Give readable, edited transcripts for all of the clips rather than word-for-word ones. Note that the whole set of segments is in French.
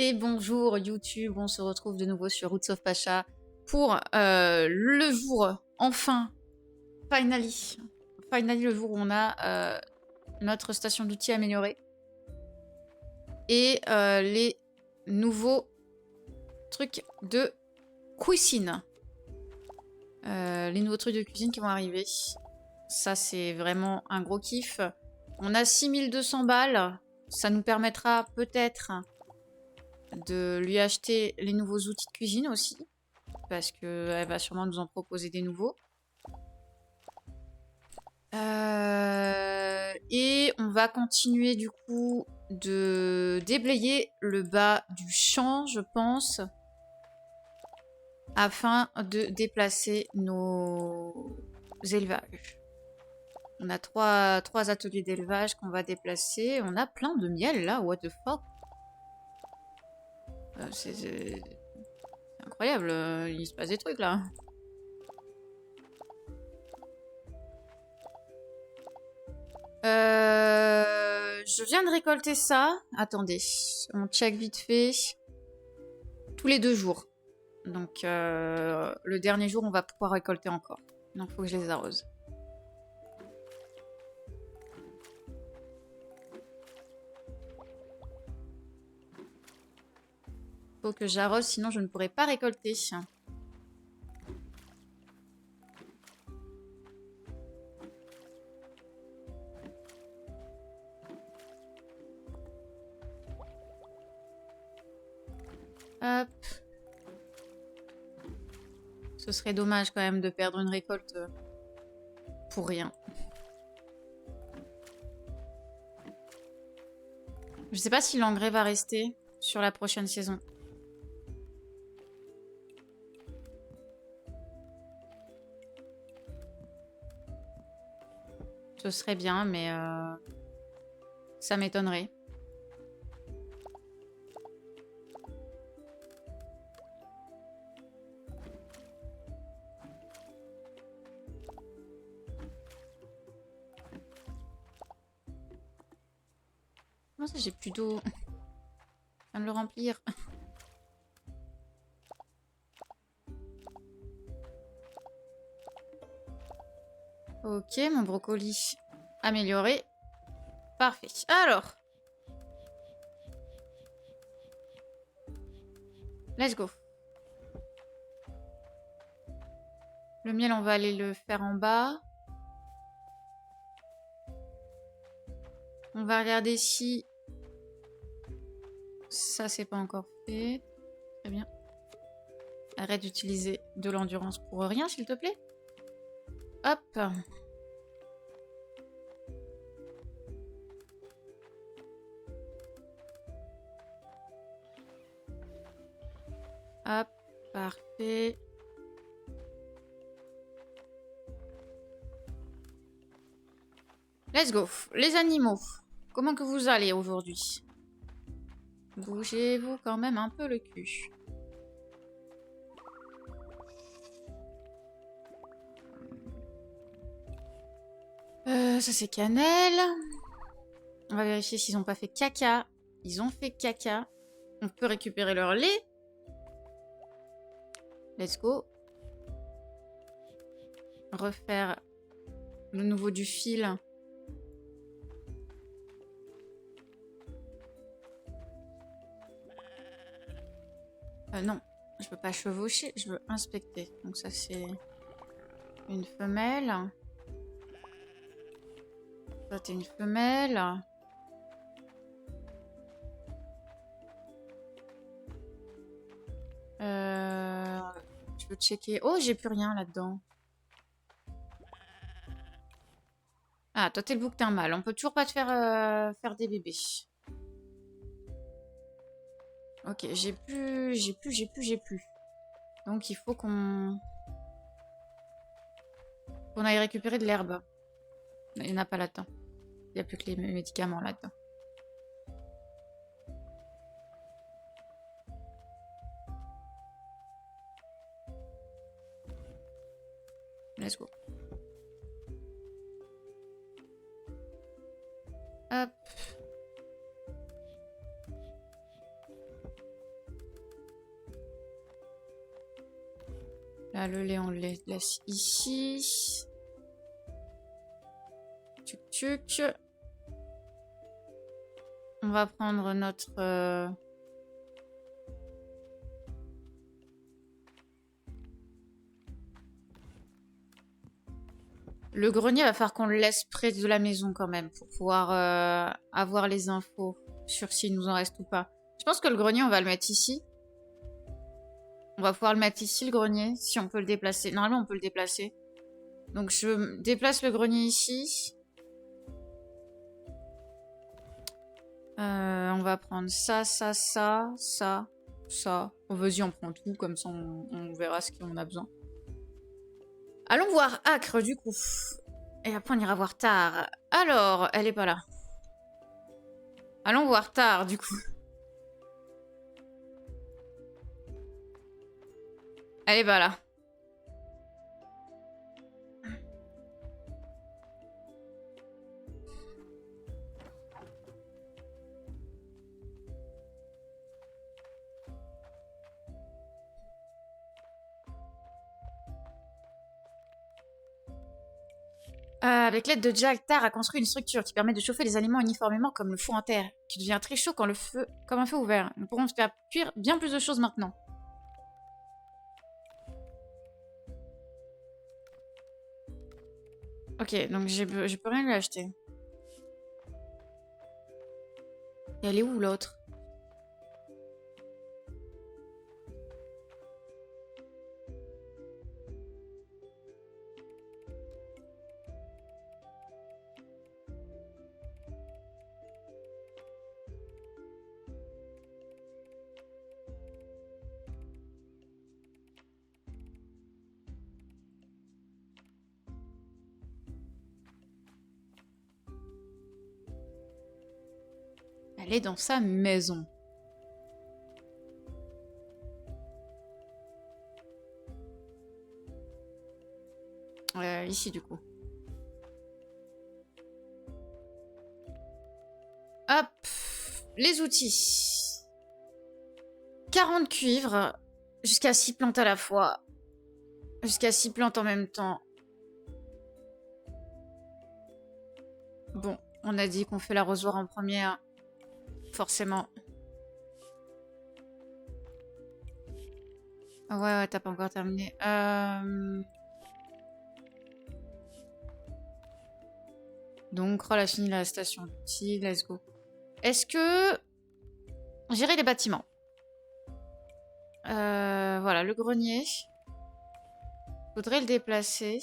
Et bonjour YouTube, on se retrouve de nouveau sur Roots of Pacha pour le jour, enfin, finally le jour où on a notre station d'outils améliorée et les nouveaux trucs de cuisine. Les nouveaux trucs de cuisine qui vont arriver. Ça, c'est vraiment un gros kiff. On a 6200 balles. Ça nous permettra peut-être de lui acheter les nouveaux outils de cuisine aussi. Parce qu'elle va sûrement nous en proposer des nouveaux. Et on va continuer du coup de déblayer le bas du champ, je pense. Afin de déplacer nos élevages. On a trois ateliers d'élevage qu'on va déplacer. On a plein de miel là, what the fuck. C'est incroyable, il se passe des trucs là. Je viens de récolter ça. Attendez, on check vite fait. Tous les 2 jours. Donc le dernier jour, on va pouvoir récolter encore. Donc il faut que je les arrose. Faut que j'arrose, sinon je ne pourrai pas récolter. Hop. Ce serait dommage quand même de perdre une récolte pour rien. Je sais pas si l'engrais va rester sur la prochaine saison. Ce serait bien, mais ça m'étonnerait. Comment ça, j'ai plus d'eau? Je viens de le remplir. Ok, mon brocoli amélioré. Parfait. Alors. Let's go. Le miel, on va aller le faire en bas. On va regarder si... Ça, c'est pas encore fait. Très bien. Arrête d'utiliser de l'endurance pour rien, s'il te plaît. Hop. Hop. Parfait. Let's go. Les animaux. Comment que vous allez aujourd'hui? Bougez-vous quand même un peu le cul. Ça c'est cannelle. On va vérifier s'ils n'ont pas fait caca. Ils ont fait caca. On peut récupérer leur lait. Let's go. Refaire le nouveau du fil. Non, je veux pas chevaucher, je veux inspecter. Donc ça c'est une femelle. Ça c'est une femelle. Je veux checker. Oh, j'ai plus rien là-dedans. Ah, toi t'es le bouquetin mâle. On peut toujours pas te faire faire des bébés. Ok, j'ai plus. Donc il faut qu'on aille récupérer de l'herbe. Il n'y en a pas là-dedans. Il n'y a plus que les médicaments là-dedans. Let's go. Hop. Là, le lait, on le laisse ici. Tuc, tuc. On va prendre notre... Le grenier, va falloir qu'on le laisse près de la maison quand même pour pouvoir avoir les infos sur s'il nous en reste ou pas. Je pense que le grenier, on va le mettre ici. On va pouvoir le mettre ici, le grenier, si on peut le déplacer. Normalement, on peut le déplacer. Donc, je déplace le grenier ici. On va prendre ça, ça, ça, ça, ça. Oh, vas-y, on prend tout, comme ça, on verra ce qu'on a besoin. Allons voir Acre, du coup. Et après, on ira voir Tar. Alors, elle est pas là. Allons voir Tar, du coup. Elle est pas là. Avec l'aide de Jack, Tar a construit une structure qui permet de chauffer les aliments uniformément comme le four en terre, qui devient très chaud quand comme un feu ouvert. Nous pourrons faire cuire bien plus de choses maintenant. Ok, donc je peux rien lui acheter. Et elle est où l'autre? Elle est dans sa maison. Ici, du coup. Hop. Les outils. 40 cuivres. Jusqu'à 6 plantes à la fois. Jusqu'à 6 plantes en même temps. Bon, on a dit qu'on fait l'arrosoir en première. Forcément. Ouais, t'as pas encore terminé. Donc, Roll a fini la station d'outils. Let's go. Est-ce que... Gérer les bâtiments. Voilà, le grenier. Faudrait le déplacer.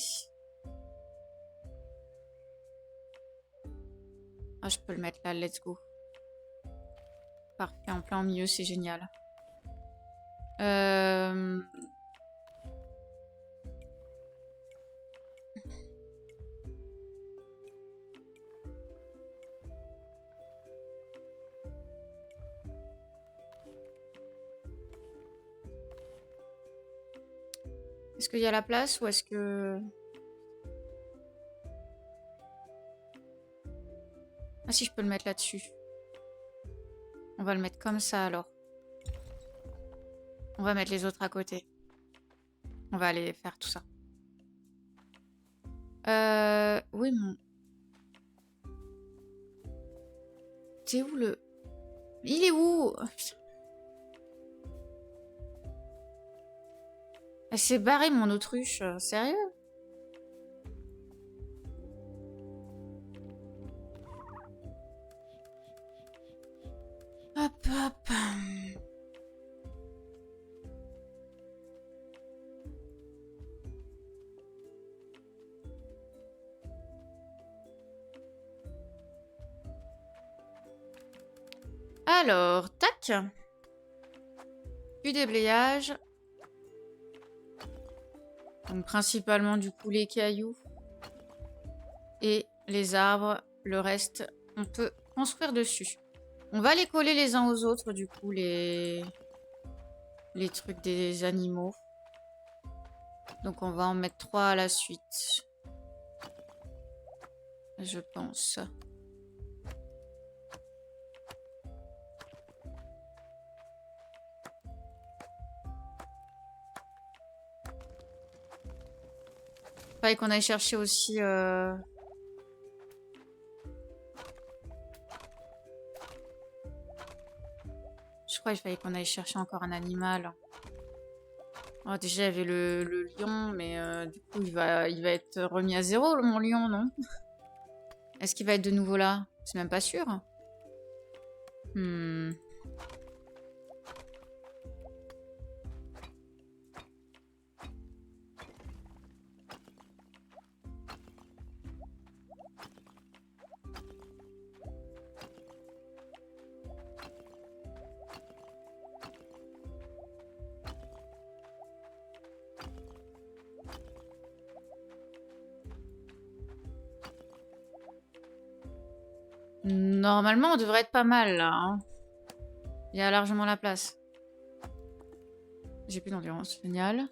Ah, je peux le mettre là, let's go. Parfait, en plein milieu, c'est génial. Est-ce qu'il y a la place ou est-ce que... Ah si, je peux le mettre là-dessus. On va le mettre comme ça alors. On va mettre les autres à côté. On va aller faire tout ça. Oui, mon... T'es où le... Il est où? Elle s'est barrée, mon autruche. Sérieux? Hop, hop. Alors, tac. Du déblayage. Donc principalement du coup les cailloux. Et les arbres. Le reste, on peut construire dessus. On va les coller les uns aux autres, du coup, les trucs des animaux. Donc on va en mettre 3 à la suite. Je pense. Fallait qu'on aille chercher aussi... Je crois qu'il fallait qu'on aille chercher encore un animal. Oh, déjà, il y avait le lion, mais du coup, il va être remis à zéro, mon lion, non? Est-ce qu'il va être de nouveau là? C'est même pas sûr. Hmm. Normalement, on devrait être pas mal, là. Hein. Il y a largement la place. J'ai plus d'endurance. Génial.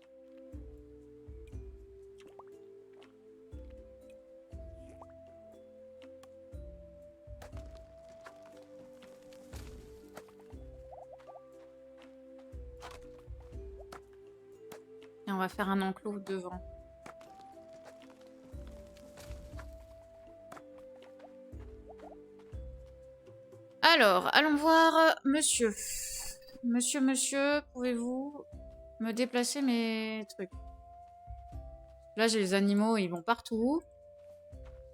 Et on va faire un enclos devant. Alors, allons voir monsieur. Monsieur, pouvez-vous me déplacer mes trucs? Là, j'ai les animaux, ils vont partout.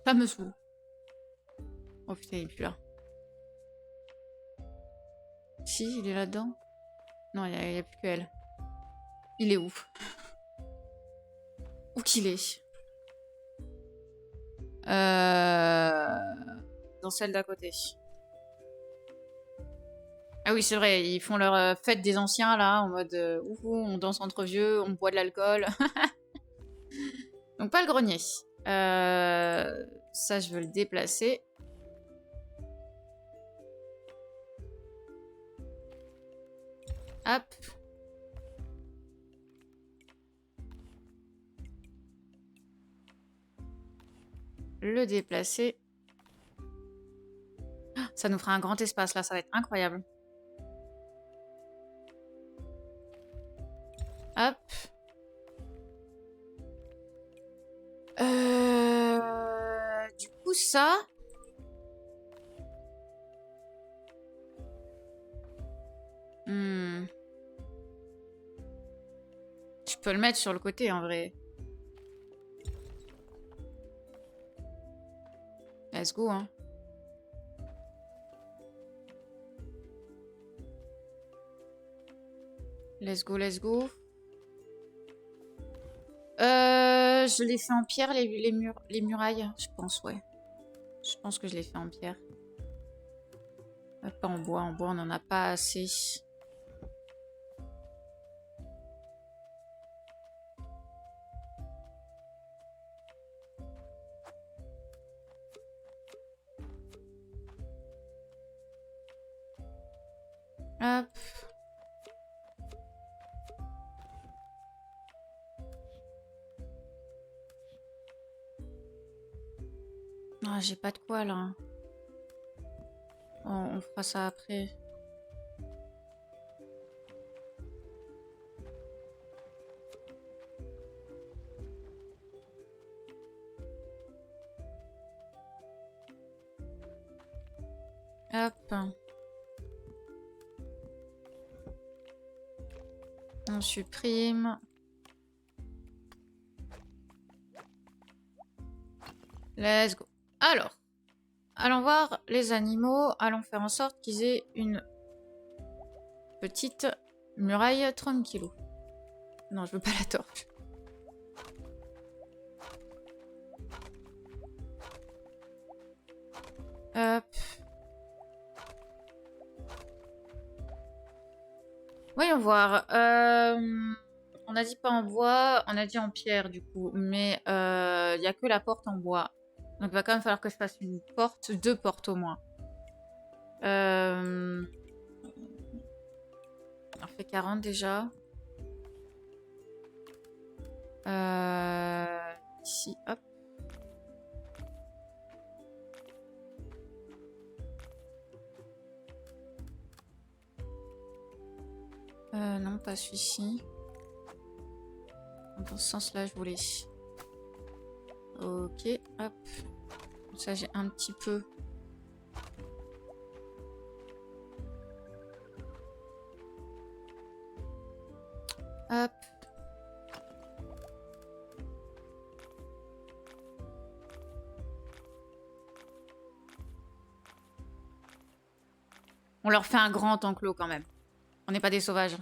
Ça me saoule. Oh putain, il est plus là. Si, il est là-dedans. Non, il n'y a plus qu'elle. Il est où? Où qu'il est? Dans celle d'à côté. Ah oui, c'est vrai, ils font leur fête des anciens, là, en mode ouhou, on danse entre vieux, on boit de l'alcool. Donc pas le grenier. Ça, je veux le déplacer. Hop. Le déplacer. Ça nous fera un grand espace, là, ça va être incroyable. Hop. Du coup, ça... Je peux le mettre sur le côté, en vrai. Let's go, hein. Let's go, let's go. Je l'ai fait en pierre, les murailles, je pense, ouais. Je pense que je l'ai fait en pierre. Pas en bois on n'en a pas assez. Hop. Ah, j'ai pas de quoi là. On fera ça après. Hop. On supprime. Let's go. Alors, allons voir les animaux. Allons faire en sorte qu'ils aient une petite muraille tranquillou. Non, je veux pas la torche. Hop. Voyons voir. On a dit pas en bois, on a dit en pierre du coup. Mais il n'y a que la porte en bois. Donc il va quand même falloir que je fasse une porte, 2 portes au moins. On fait 40 déjà. Ici, hop. Non, pas celui-ci. Dans ce sens-là, je voulais. Ok, hop. Ça, j'ai un petit peu. Hop. On leur fait un grand enclos quand même. On n'est pas des sauvages.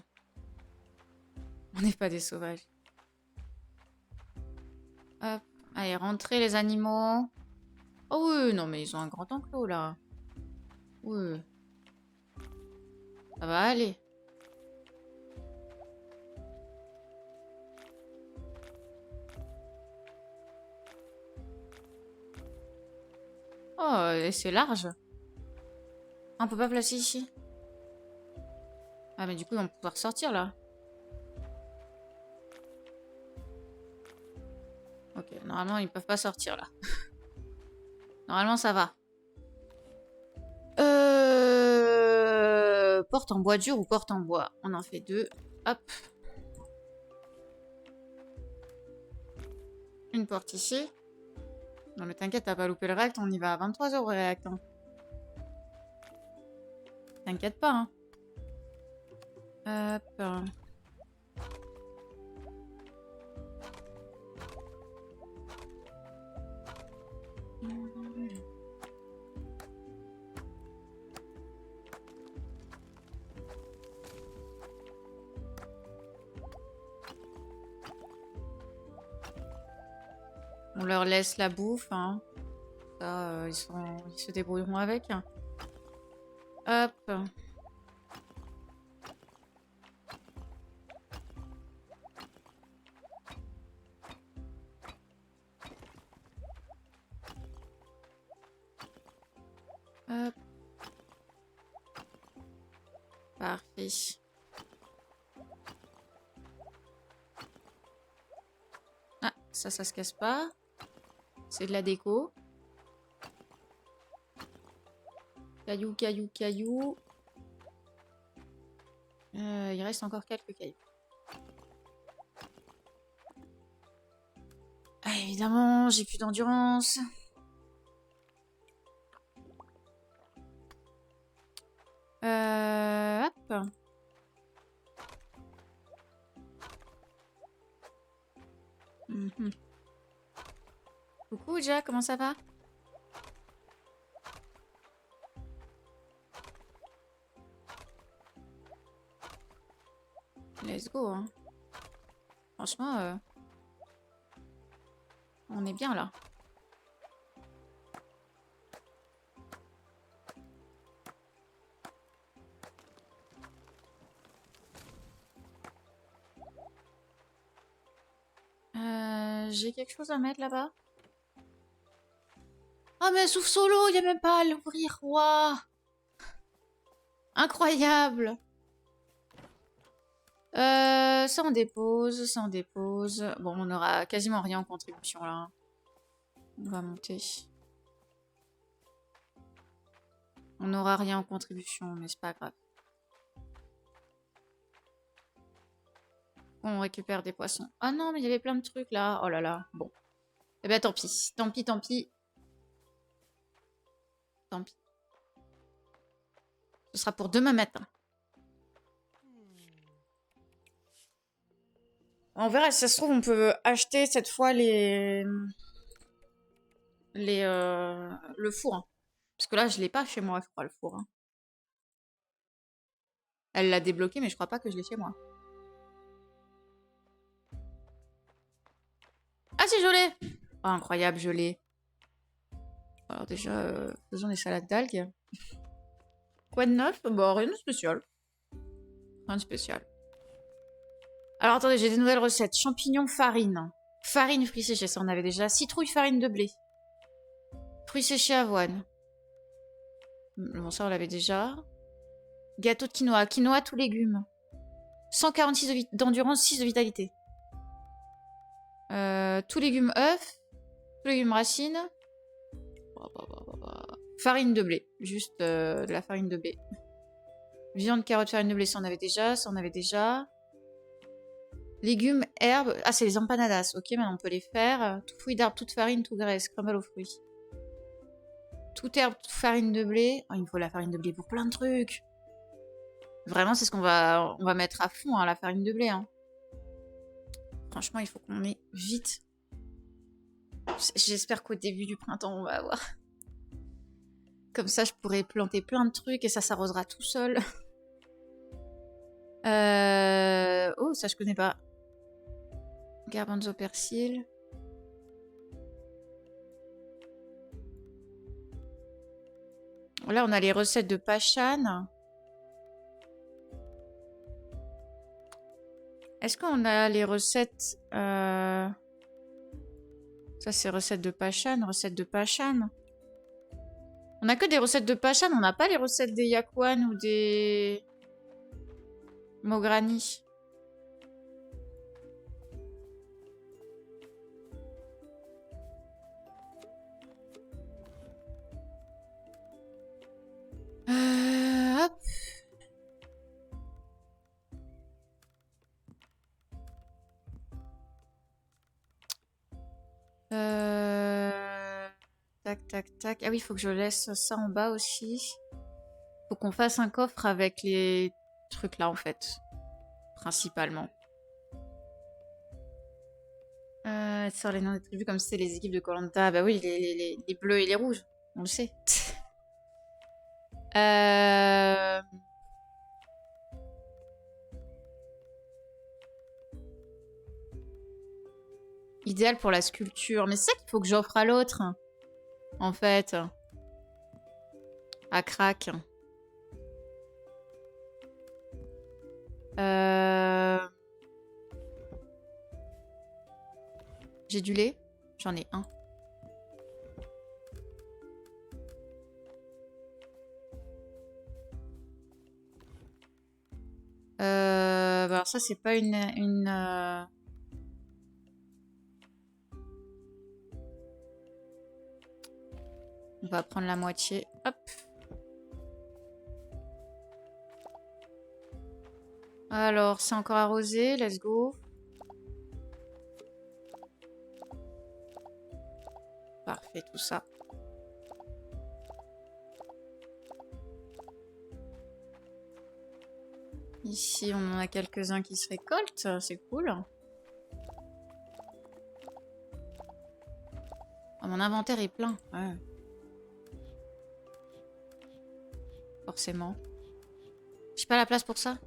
On n'est pas des sauvages. Hop. Allez, rentrez les animaux. Oh oui, non mais ils ont un grand enclos là. Oui. Ça va aller. Oh, et c'est large. On peut pas placer ici. Ah mais du coup, ils vont pouvoir sortir là. Ok, normalement, ils peuvent pas sortir là. Normalement, ça va. Porte en bois dur ou porte en bois? On en fait 2. Hop. Une porte ici. Non mais t'inquiète, t'as pas loupé le React, on y va à 23 € au React. Hein. T'inquiète pas. Hein. Hop. On leur laisse la bouffe. Hein. Ça, ils se débrouilleront avec. Hop. Hop. Parfait. Ah, ça se casse pas. C'est de la déco. Caillou, caillou, caillou. Il reste encore quelques cailloux. Ah, évidemment, j'ai plus d'endurance. Hop. Coucou, Jack, comment ça va? Let's go, hein. Franchement, on est bien là. J'ai quelque chose à mettre là-bas. Oh mais souffle solo, il n'y a même pas à l'ouvrir. Waouh. Incroyable. Ça on dépose, ça on dépose. Bon, on aura quasiment rien en contribution là. On va monter. On n'aura rien en contribution, mais c'est pas grave. On récupère des poissons. Ah non, mais il y avait plein de trucs là. Oh là là. Bon. Eh ben tant pis. Tant pis, tant pis. Tant pis. Ce sera pour demain matin. On verra, si ça se trouve, on peut acheter cette fois le four. Hein. Parce que là, je l'ai pas chez moi, je crois, le four. Hein. Elle l'a débloqué, mais je crois pas que je l'ai chez moi. Ah si, je l'ai. Oh, incroyable, je l'ai. Alors déjà, faisons des salades d'algues. Quoi de neuf? Bon, rien de spécial. Rien de spécial. Alors attendez, j'ai des nouvelles recettes. Champignons, farine. Farine, fruits séchés, ça on avait déjà. Citrouille, farine de blé. Fruits séchés, avoine. Bon, ça on l'avait déjà. Gâteau de quinoa. Quinoa, tous légumes. 146 d'endurance, 6 de vitalité. Tous légumes œufs. Tous légumes racines. Farine de blé. Juste de la farine de blé. Viande, carotte, farine de blé, ça on avait déjà. Ça on avait déjà. Légumes, herbes. Ah, c'est les empanadas. Ok, maintenant on peut les faire. Tout fruit d'arbre, toute farine, tout graisse. Crumble aux fruits. Toute herbe, toute farine de blé. Oh, il me faut la farine de blé pour plein de trucs. Vraiment, c'est ce on va mettre à fond, hein, la farine de blé. Hein. Franchement, il faut qu'on ait vite. J'espère qu'au début du printemps, on va avoir. Comme ça, je pourrais planter plein de trucs et ça s'arrosera tout seul. Oh, ça, je connais pas. Garbanzo persil. Là, on a les recettes de Pachan. Est-ce qu'on a les recettes... Ça, c'est recettes de Pachan, recettes de Pachan. On a que des recettes de Pachan, on n'a pas les recettes des Yakwan ou des... Mograni. Hop. Tac, tac, tac. Ah oui, il faut que je laisse ça en bas aussi. Faut qu'on fasse un coffre avec les trucs là, en fait. Principalement. Sur les noms des tribus, comme c'est les équipes de koh. Bah oui, les bleus et les rouges. On le sait. Idéal pour la sculpture. Mais c'est ça qu'il faut que j'offre à l'autre. En fait. À crack. J'ai du lait. J'en ai un. Bah alors ça, c'est pas une On va prendre la moitié. Hop. Alors, c'est encore arrosé. Let's go. Parfait, tout ça. Ici, on en a quelques-uns qui se récoltent. C'est cool. Oh, mon inventaire est plein. Ouais. Forcément. J'ai pas la place pour ça.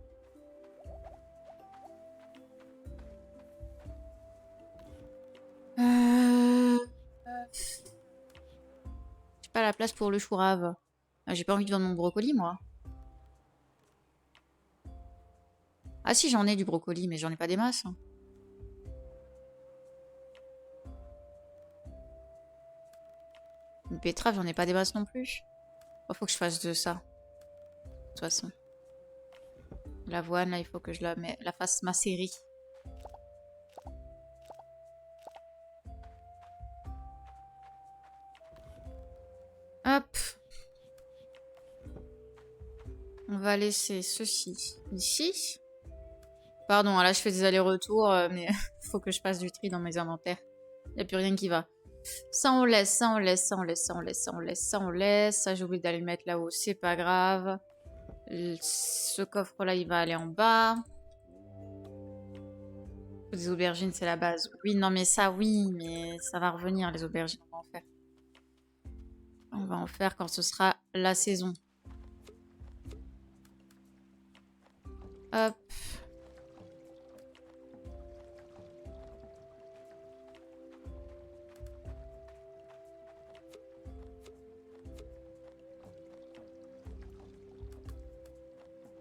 J'ai pas la place pour le chou rave. Ah, j'ai pas envie de vendre mon brocoli, moi. Ah si, j'en ai du brocoli, mais j'en ai pas des masses. Une betterave, j'en ai pas des masses non plus. Oh, faut que je fasse de ça. De toute façon. L'avoine, là, il faut que je la fasse macérer. Hop. On va laisser ceci ici. Pardon, là je fais des allers-retours, mais faut que je fasse du tri dans mes inventaires. Il n'y a plus rien qui va. Ça on laisse, ça on laisse, ça on laisse, ça on laisse, ça on laisse, ça on laisse. Ça j'ai oublié d'aller le mettre là-haut, c'est pas grave. Ce coffre-là, il va aller en bas. Des aubergines, c'est la base. Oui, non mais ça, oui, mais ça va revenir les aubergines, on va en faire. On va en faire quand ce sera la saison. Hop.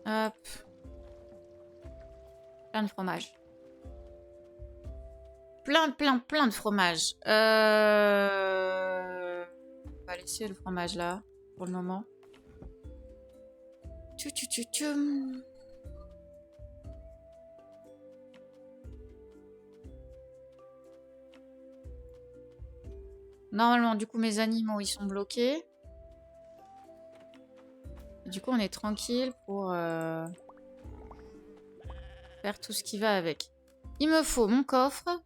Hop. Plein de fromage. Plein de fromage. On va laisser le fromage là, pour le moment. Normalement, du coup, mes animaux, ils sont bloqués. Du coup, on est tranquille pour faire tout ce qui va avec. Il me faut mon coffre.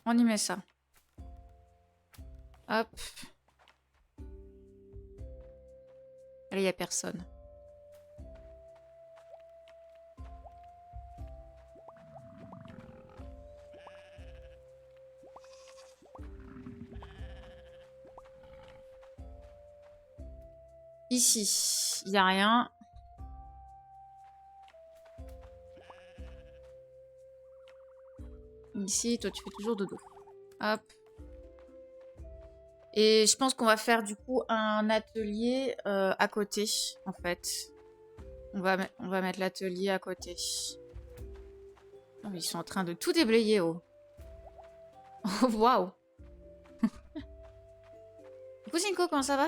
On y met ça. Hop. Là, il n'y a personne. Ici, il n'y a rien. Ici, toi, tu fais toujours dodo. Hop. Et je pense qu'on va faire du coup un atelier à côté, en fait. On va mettre l'atelier à côté. Oh, ils sont en train de tout déblayer, oh. Oh, waouh. Cousinko, comment ça va?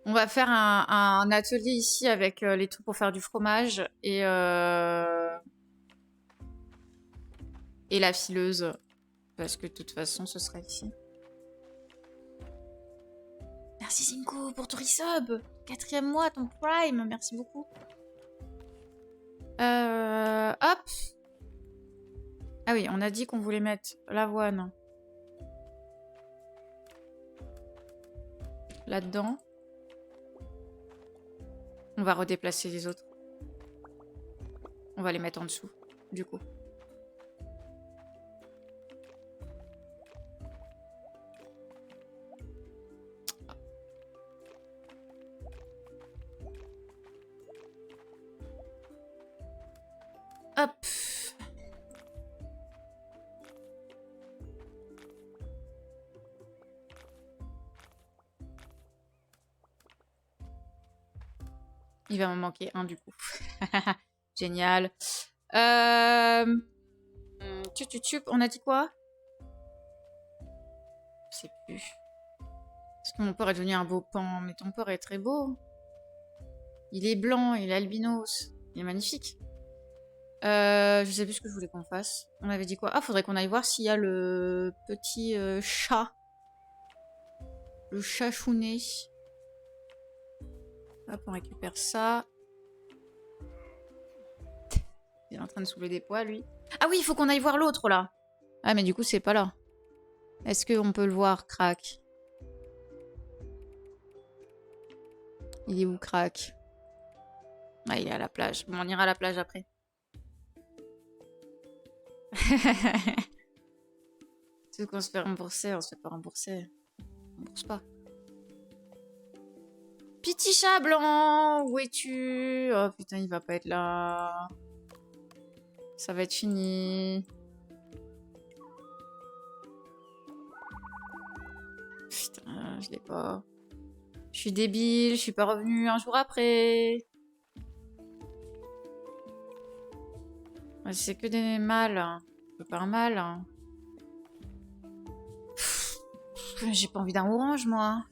On va faire un atelier ici avec les trucs pour faire du fromage et la fileuse. Parce que de toute façon, ce sera ici. Merci Zinko pour ton resub. 4e mois, ton prime. Merci beaucoup. Hop. Ah oui, on a dit qu'on voulait mettre l'avoine là-dedans. On va redéplacer les autres. On va les mettre en dessous, du coup. Hop. Il va m'en manquer un du coup. Génial. On a dit quoi? Je sais plus. Parce que mon père est devenu un beau pan. Mais ton père est très beau. Il est blanc, il est albinos. Il est magnifique. Je sais plus ce que je voulais qu'on fasse. On avait dit quoi? Ah, faudrait qu'on aille voir s'il y a le petit chat. Le chat chounet. Hop, on récupère ça. Il est en train de soulever des poids, lui. Ah oui, il faut qu'on aille voir l'autre, là. Ah, mais du coup, c'est pas là. Est-ce qu'on peut le voir, Crac? Il est où, Crac? Ah, il est à la plage. Bon, on ira à la plage après. Tu veux qu'on se fait rembourser? On se fait pas rembourser. On rembourse pas. Petit chat blanc, où es-tu? Oh putain, il va pas être là. Ça va être fini. Putain, je l'ai pas. Je suis débile, je suis pas revenue un jour après. C'est que des mâles. Je veux pas un mâle. J'ai pas envie d'un orange, moi.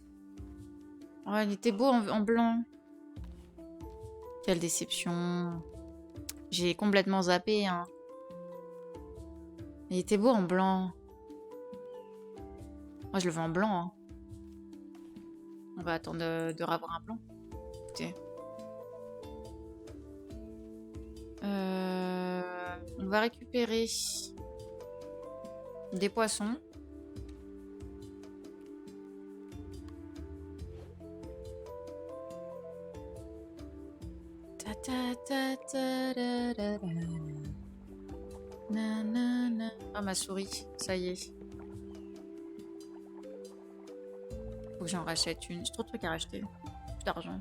Oh, il était beau en blanc. Quelle déception. J'ai complètement zappé, hein. Il était beau en blanc. Moi, je le veux en blanc, hein. On va attendre de revoir un blanc. Écoutez. On va récupérer des poissons. Ah, ma souris, ça y est. Faut que j'en rachète une. J'ai trop de trucs à racheter. Plus d'argent.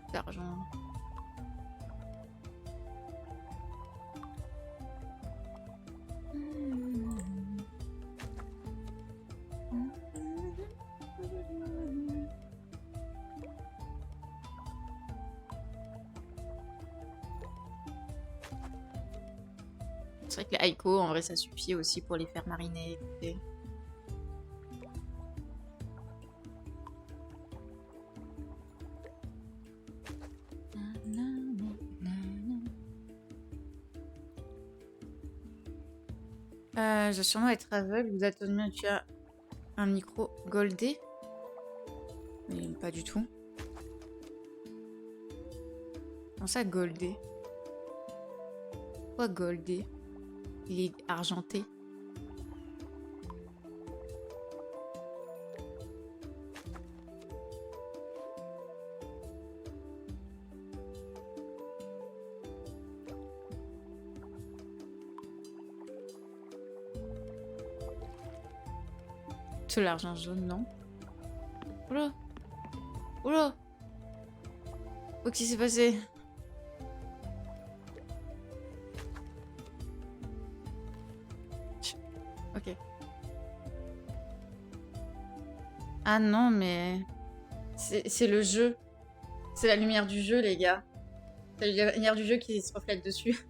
Plus d'argent. C'est vrai que les haïkos, en vrai, ça suffit aussi pour les faire mariner. Je dois sûrement être aveugle. Vous attendez, tu as un micro goldé? Mais pas du tout. Comment ça, goldé? Quoi, goldé? Il est argenté. C'est l'argent jaune, non? Oula! Oula! Qu'est-ce qui s'est passé? Ok. Ah non, mais... C'est le jeu. C'est la lumière du jeu, les gars. C'est la lumière du jeu qui se reflète dessus.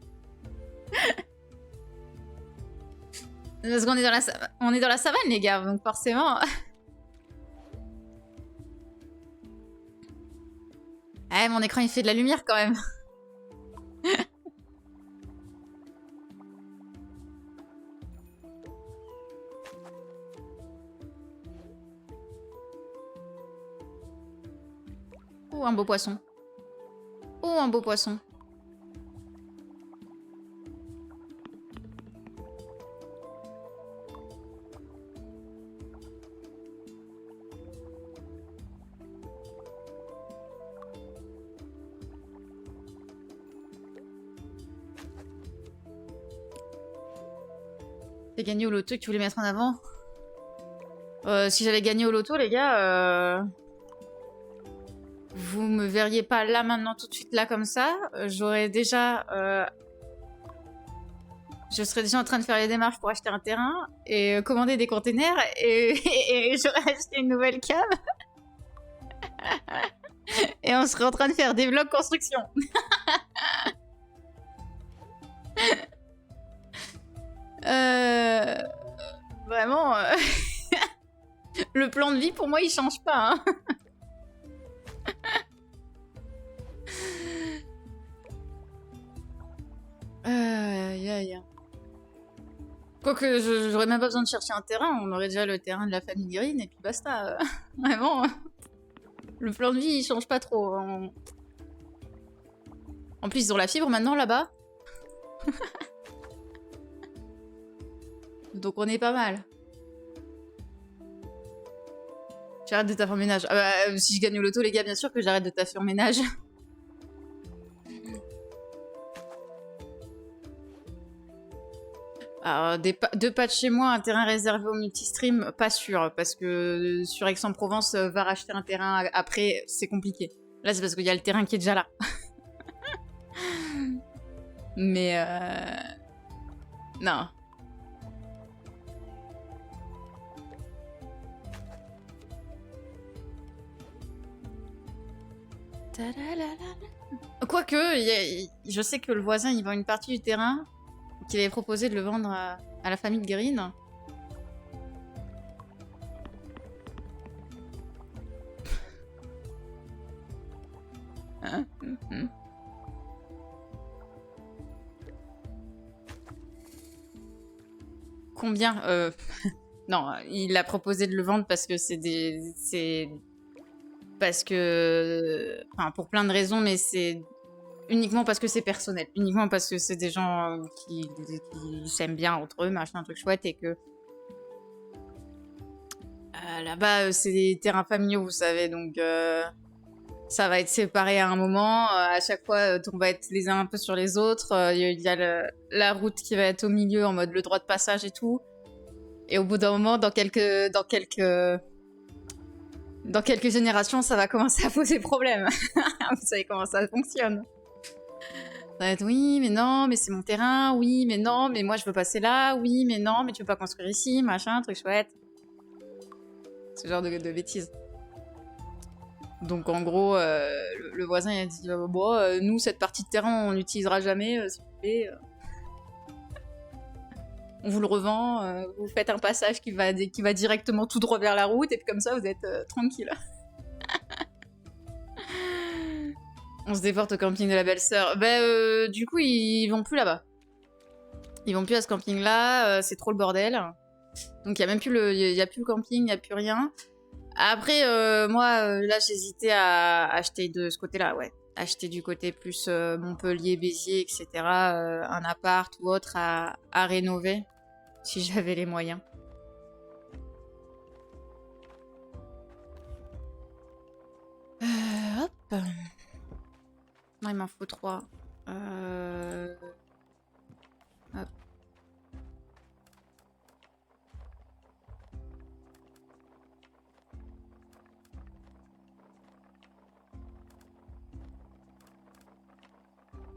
Parce qu'on est dans la on est dans la savane, les gars, donc forcément... Ah, mon écran, il fait de la lumière, quand même. Oh, un beau poisson. Oh, un beau poisson. T'as gagné au loto que tu voulais mettre en avant? Si j'avais gagné au loto, les gars, vous me verriez pas là maintenant tout de suite là comme ça. J'aurais déjà, je serais déjà en train de faire les démarches pour acheter un terrain et commander des containers et j'aurais acheté une nouvelle cave. Et on serait en train de faire des vlogs construction. Vraiment, le plan de vie pour moi il change pas. Hein. Quoique j'aurais même pas besoin de chercher un terrain, on aurait déjà le terrain de la famille Green et puis basta. Vraiment, le plan de vie il change pas trop. En plus ils ont la fibre maintenant là-bas. Donc on est pas mal. J'arrête de taffer en ménage. Ah bah, si je gagne au loto, les gars, bien sûr que j'arrête de taffer en ménage. Alors, deux pas de chez moi, un terrain réservé au multistream, pas sûr. Parce que sur Aix-en-Provence, va racheter un terrain après, c'est compliqué. Là, c'est parce qu'il y a le terrain qui est déjà là. Mais non. Quoique, je sais que le voisin, il vend une partie du terrain qu'il avait proposé de le vendre à la famille de Green. Combien Non, il a proposé de le vendre parce que parce que... Enfin, pour plein de raisons, mais c'est uniquement parce que c'est personnel. Uniquement parce que c'est des gens qui s'aiment bien entre eux, machin, un truc chouette, et que... là-bas, c'est des terrains familiaux, vous savez, donc... ça va être séparé à un moment. À chaque fois, on va être les uns un peu sur les autres. Il y a la route qui va être au milieu, en mode le droit de passage et tout. Et au bout d'un moment, dans quelques générations, ça va commencer à poser problème. Vous savez comment ça fonctionne. Ça va être oui, mais non, mais c'est mon terrain. Oui, mais non, mais moi je veux passer là. Oui, mais non, mais tu veux pas construire ici, machin, truc chouette. Ce genre de bêtises. Donc en gros, le voisin il a dit bon, nous cette partie de terrain on l'utilisera jamais, s'il vous plaît. On vous le revend, vous faites un passage qui va directement tout droit vers la route et puis comme ça vous êtes tranquille. On se déporte au camping de la belle-sœur. Du coup ils vont plus là-bas. Ils vont plus à ce camping-là, c'est trop le bordel. Donc il y a même plus il y a plus le camping, il y a plus rien. Après, moi, là, j'hésitais à acheter de ce côté-là, ouais. Acheter du côté plus Montpellier, Béziers, etc. Un appart ou autre à rénover, si j'avais les moyens. Hop. Non, il m'en faut 3. Hop.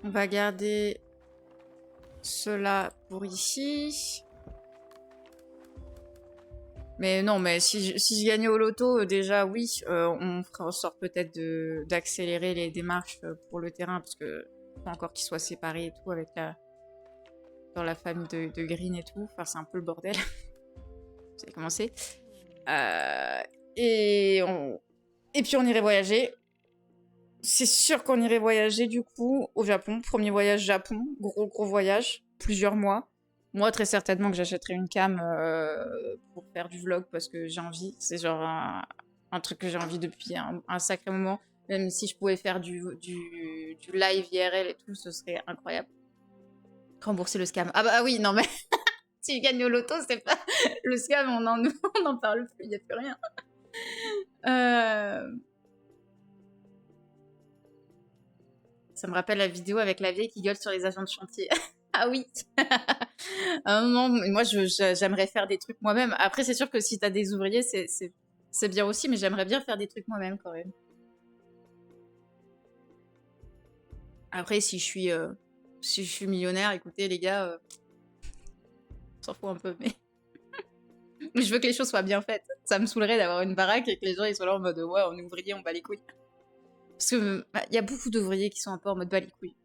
On va garder cela pour ici. Mais non, mais si je gagnais au loto, déjà oui, on ferait en sorte peut-être d'accélérer les démarches pour le terrain, parce que faut encore qu'ils soient séparés et tout avec dans la famille de Green et tout. Enfin, c'est un peu le bordel. Vous avez commencé. Euh, et, et puis on irait voyager. C'est sûr qu'on irait voyager du coup au Japon. Premier voyage Japon, gros voyage, plusieurs mois. Moi, très certainement que j'achèterais une cam pour faire du vlog parce que j'ai envie. C'est genre un truc que j'ai envie depuis un sacré moment. Même si je pouvais faire du live IRL et tout, ce serait incroyable. Rembourser le scam. Ah bah oui, non mais si je gagne au loto, c'est pas le scam, on en parle plus, il n'y a plus rien. Ça me rappelle la vidéo avec la vieille qui gueule sur les agents de chantier. Ah oui. À un moment, moi, j'aimerais faire des trucs moi-même. Après, c'est sûr que si t'as des ouvriers, c'est bien aussi, mais j'aimerais bien faire des trucs moi-même quand même. Après, si je suis millionnaire, écoutez, les gars, on s'en fout un peu, mais je veux que les choses soient bien faites. Ça me saoulerait d'avoir une baraque et que les gens ils soient là en mode ouais, on est ouvrier, on bat les couilles. Parce que y a beaucoup d'ouvriers qui sont un peu en mode bat les couilles.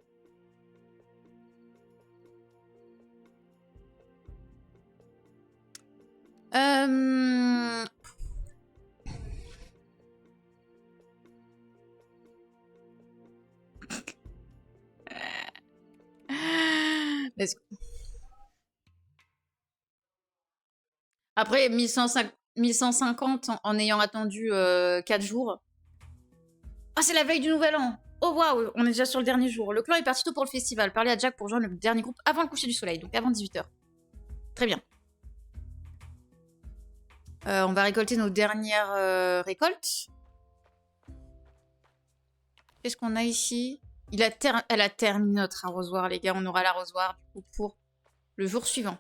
Euh... Après, 1150 en ayant attendu 4 jours. Ah, c'est la veille du nouvel an. Oh waouh, on est déjà sur le dernier jour. Le clan est parti tôt pour le festival. Parlez à Jack pour rejoindre le dernier groupe avant le coucher du soleil, donc avant 18h. Très bien. On va récolter nos dernières récoltes. Qu'est-ce qu'on a ici? Elle a terminé notre arrosoir, les gars. On aura l'arrosoir du coup pour le jour suivant.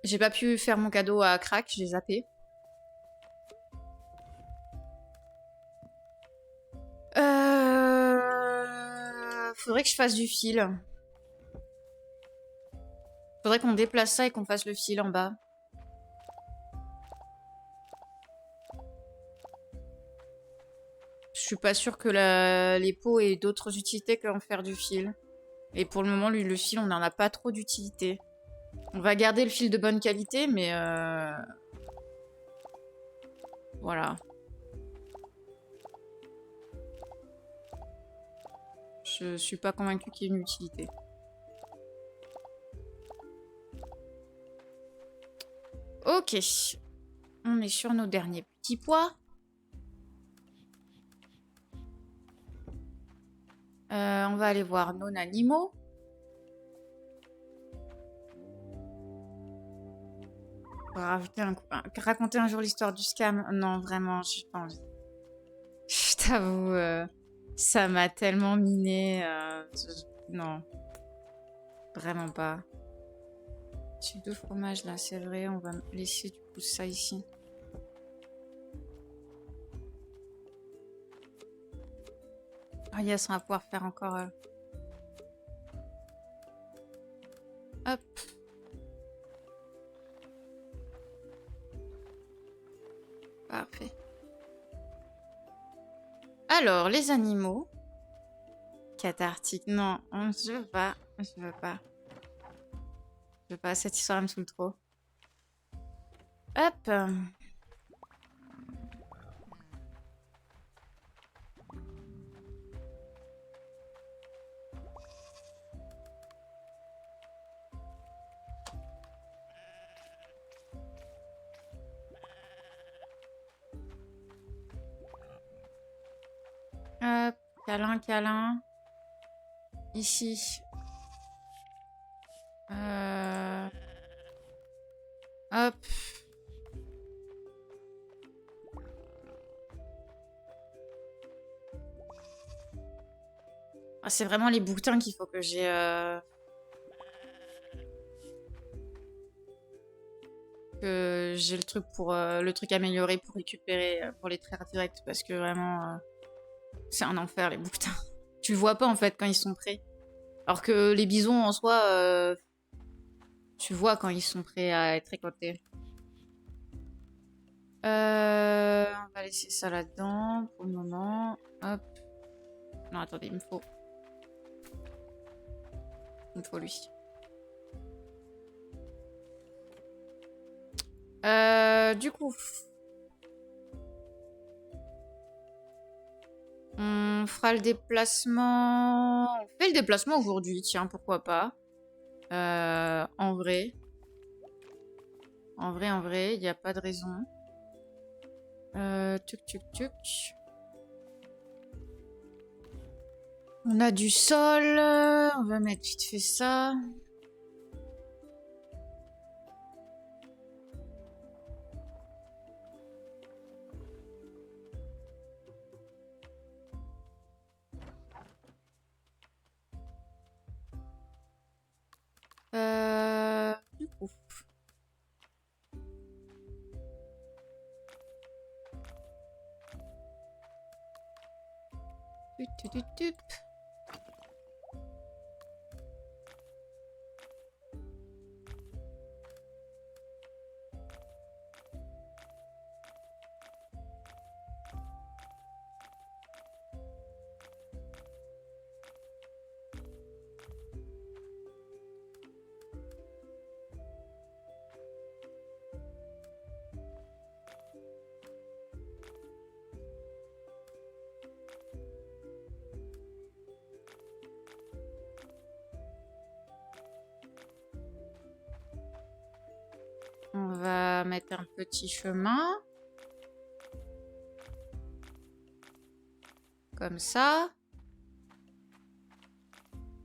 J'ai pas pu faire mon cadeau à Crack, je l'ai zappé. Faudrait que je fasse du fil. Faudrait qu'on déplace ça et qu'on fasse le fil en bas. Je suis pas sûre que les pots aient d'autres utilités qu'en faire du fil. Et pour le moment, le fil, on n'en a pas trop d'utilité. On va garder le fil de bonne qualité, mais voilà. Je suis pas convaincue qu'il y ait une utilité. Ok. On est sur nos derniers petits pois. On va aller voir nos animaux. On va raconter un jour l'histoire du scam. Non, vraiment, j'ai pas envie. Je t'avoue, ça m'a tellement miné. Non. Vraiment pas. J'ai 2 fromages là, c'est vrai. On va laisser du coup ça ici. Ah yes, on va pouvoir faire encore... Hop. Parfait. Alors, les animaux. Cathartique. Non, je veux pas. Je veux pas. Je veux pas. Cette histoire elle me saoule trop. Hop. Hop, câlin, câlin. Ici. Hop. Ah, c'est vraiment les bouquetins qu'il faut que j'ai... Que j'ai le truc pour le truc amélioré pour récupérer pour les traire directs parce que vraiment c'est un enfer les bouquetins. Tu le vois pas en fait quand ils sont prêts. Alors que les bisons en soi tu vois quand ils sont prêts à être récoltés. On va laisser ça là-dedans pour le moment. Hop. Non attendez, il me faut lui. Du coup, on fera le déplacement. On fait le déplacement aujourd'hui, tiens, pourquoi pas. En vrai, il n'y a pas de raison. Tuc, tuc, tuc. On a du sol. On va mettre vite fait ça. Du coup. Tup. On va mettre un petit chemin. Comme ça.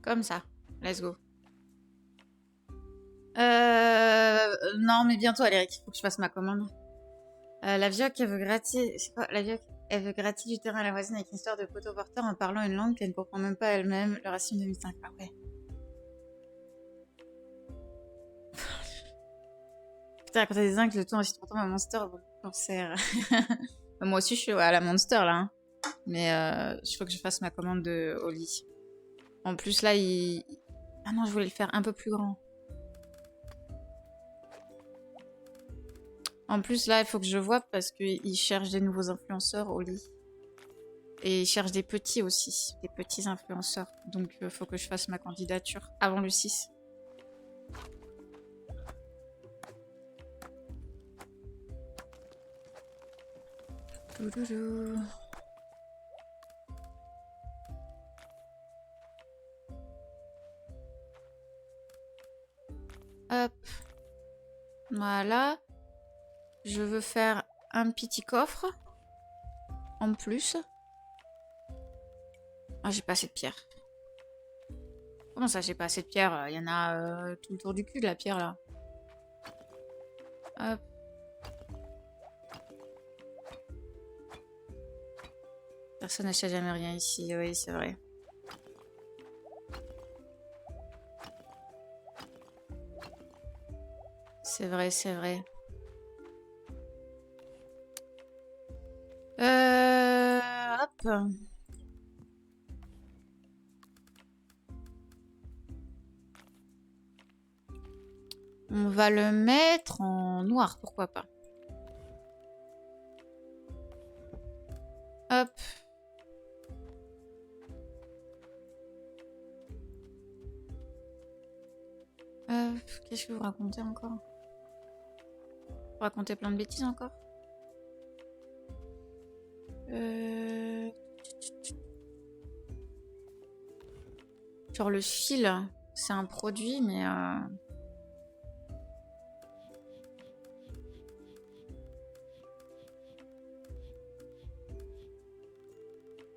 Comme ça. Let's go. Non, mais bientôt, Aléric. Il faut que je fasse ma commande. La Vioque, elle veut gratter... C'est quoi la Vioque? Elle veut gratter du terrain à la voisine avec une histoire de poteau porteur en parlant une langue qu'elle ne comprend même pas elle-même. Le racine 2005. Ah ouais. Putain, quand t'as des zincs, le tout ensuite pourtant un monster, bon, cancer. Moi aussi, je suis à la monster là. Hein. Mais il faut que je fasse ma commande de Oli. En plus, là, il... Ah non, je voulais le faire un peu plus grand. En plus, là, il faut que je vois parce qu'il cherche des nouveaux influenceurs au lit. Et il cherche des petits aussi, des petits influenceurs. Donc, il faut que je fasse ma candidature avant le 6. Touloulou. Hop. Voilà. Je veux faire un petit coffre. En plus. Ah, j'ai pas assez de pierre. Comment ça, j'ai pas assez de pierre? Il y en a tout le tour du cul, de la pierre, là. Hop. Personne n'achète jamais rien ici. Oui, c'est vrai. C'est vrai, c'est vrai. Hop. On va le mettre en noir, pourquoi pas. Hop. Qu'est-ce que vous racontez encore? Vous racontez plein de bêtises encore? Genre le fil, c'est un produit, mais...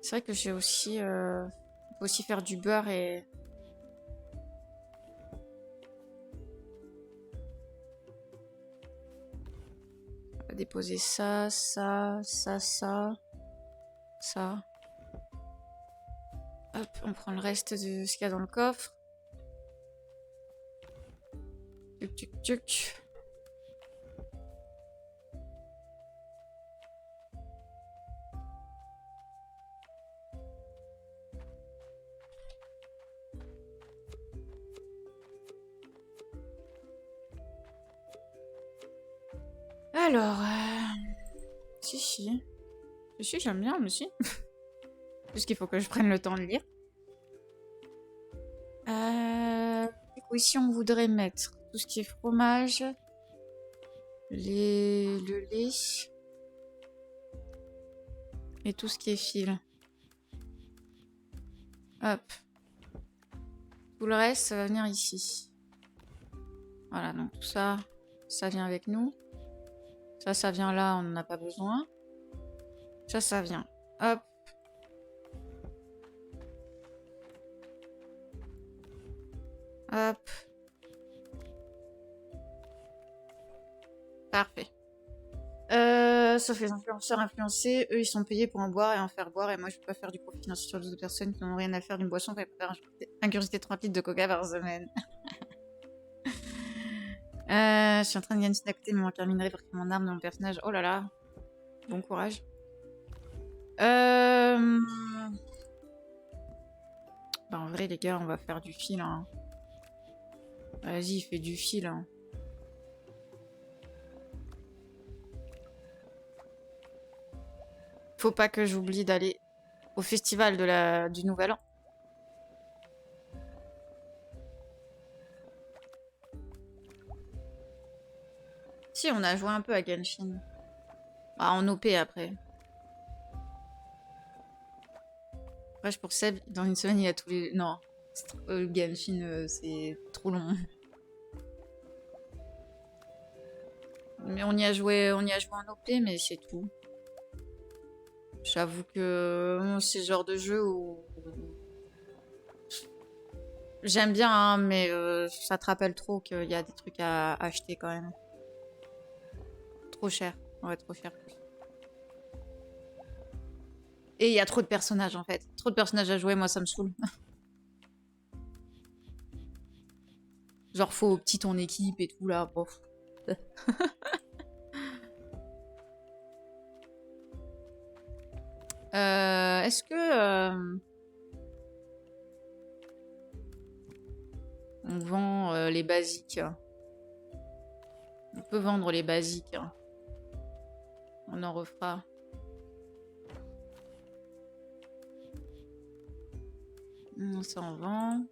C'est vrai que j'ai aussi... on peut aussi faire du beurre et... On va déposer ça, ça, ça, ça, ça. Hop, on prend le reste de ce qu'il y a dans le coffre. Tuc, tuc, tuc. Alors... Si, si. Si, j'aime bien, mais si. Juste qu'il faut que je prenne le temps de lire. Du coup, ici, on voudrait mettre tout ce qui est fromage, le lait et tout ce qui est fil. Hop. Tout le reste, ça va venir ici. Voilà, donc tout ça, ça vient avec nous. Ça vient là, on n'en a pas besoin. Ça vient. Hop. Hop. Parfait. Sauf les influenceurs influencés, eux ils sont payés pour en boire et en faire boire, et moi je peux pas faire du profit financier sur d'autres personnes qui n'ont rien à faire d'une boisson qui va faire ingurgiter 30 litres de coca par semaine. Je suis en train de gagner à côté, mais on terminerait pour que mon arme de mon personnage. Oh là là. Bon courage. Bah en vrai les gars, on va faire du fil. Hein. Vas-y, fais du fil. Hein. Faut pas que j'oublie d'aller au festival du Nouvel An. Si, on a joué un peu à Genshin. Ah, en OP après. Après, pour Seb, dans une semaine, il y a tous les... Non. Genshin, c'est trop long. Mais on y a joué en OP, mais c'est tout. J'avoue que c'est le genre de jeu où... J'aime bien, hein, mais ça te rappelle trop qu'il y a des trucs à acheter quand même. Trop cher. Ouais, trop cher. Et il y a trop de personnages en fait. Trop de personnages à jouer, moi ça me saoule. Genre faut petit ton équipe et tout là. Bof. Est-ce que on vend les basiques? On peut vendre les basiques. On en refera. Ça en vend.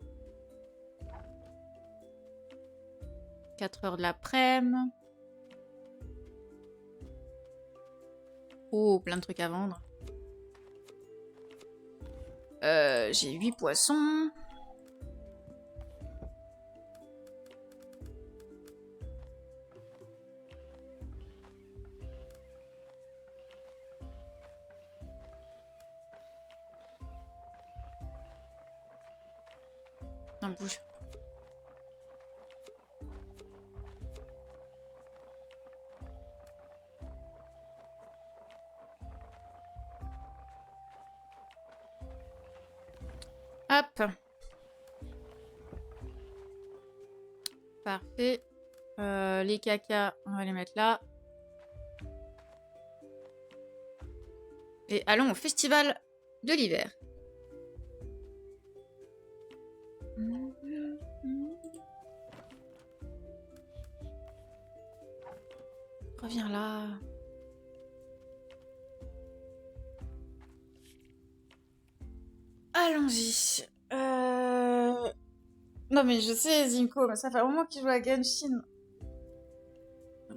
4 heures de l'après-midi. Oh, plein de trucs à vendre. J'ai 8 poissons. Non, bouge. Hop. Parfait. Les cacas, on va les mettre là. Et allons au festival de l'hiver. Reviens là. Allons-y. Non mais je sais Zinko, mais ça fait un moment qu'il joue à Genshin.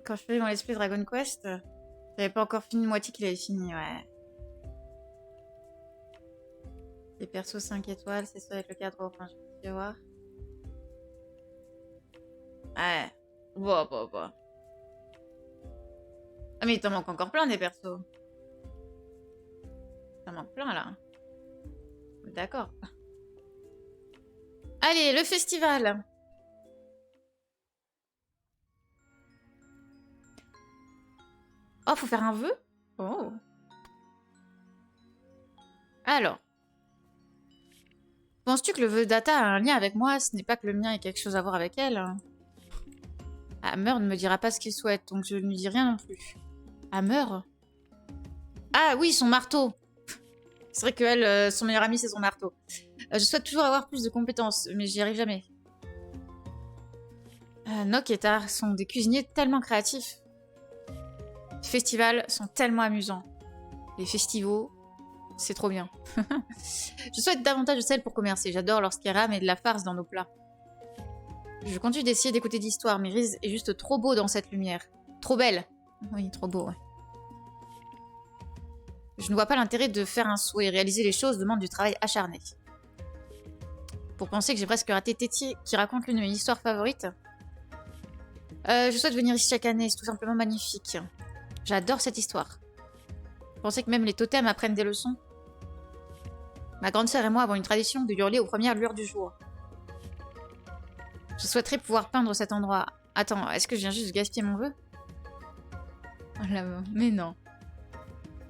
Quand je faisais mon let's play Dragon Quest, j'avais pas encore fini moitié qu'il avait fini, ouais. Les persos 5 étoiles, c'est ça avec le cadre enfin je vais voir. Ouais. Bon. Ah mais il t'en manque encore plein des persos. T'en manque plein là. D'accord. Allez, le festival. Oh, faut faire un vœu? Oh. Alors. Penses-tu que le vœu d'Ata a un lien avec moi? Ce n'est pas que le mien ait quelque chose à voir avec elle. Hammer ne me dira pas ce qu'il souhaite, donc je ne lui dis rien non plus. Hammer? Ah oui, son marteau. C'est vrai que elle, son meilleur ami, c'est son marteau. Je souhaite toujours avoir plus de compétences, mais j'y arrive jamais. Nock et Tar sont des cuisiniers tellement créatifs. Les festivals sont tellement amusants. Les festivals, c'est trop bien. Je souhaite davantage de sel pour commercer. J'adore lorsqu'il y a rame et de la farce dans nos plats. Je continue d'essayer d'écouter d'histoires, mais Riz est juste trop beau dans cette lumière. Trop belle. Oui, trop beau, ouais. Je ne vois pas l'intérêt de faire un souhait. Réaliser les choses demande du travail acharné. Pour penser que j'ai presque raté Tétier, qui raconte l'une de mes histoires favorites. Je souhaite venir ici chaque année, c'est tout simplement magnifique. J'adore cette histoire. Pensez que même les totems apprennent des leçons. Ma grande sœur et moi avons une tradition de hurler aux premières lueurs du jour. Je souhaiterais pouvoir peindre cet endroit. Attends, est-ce que je viens juste de gaspiller mon vœu? Oh là, mais non.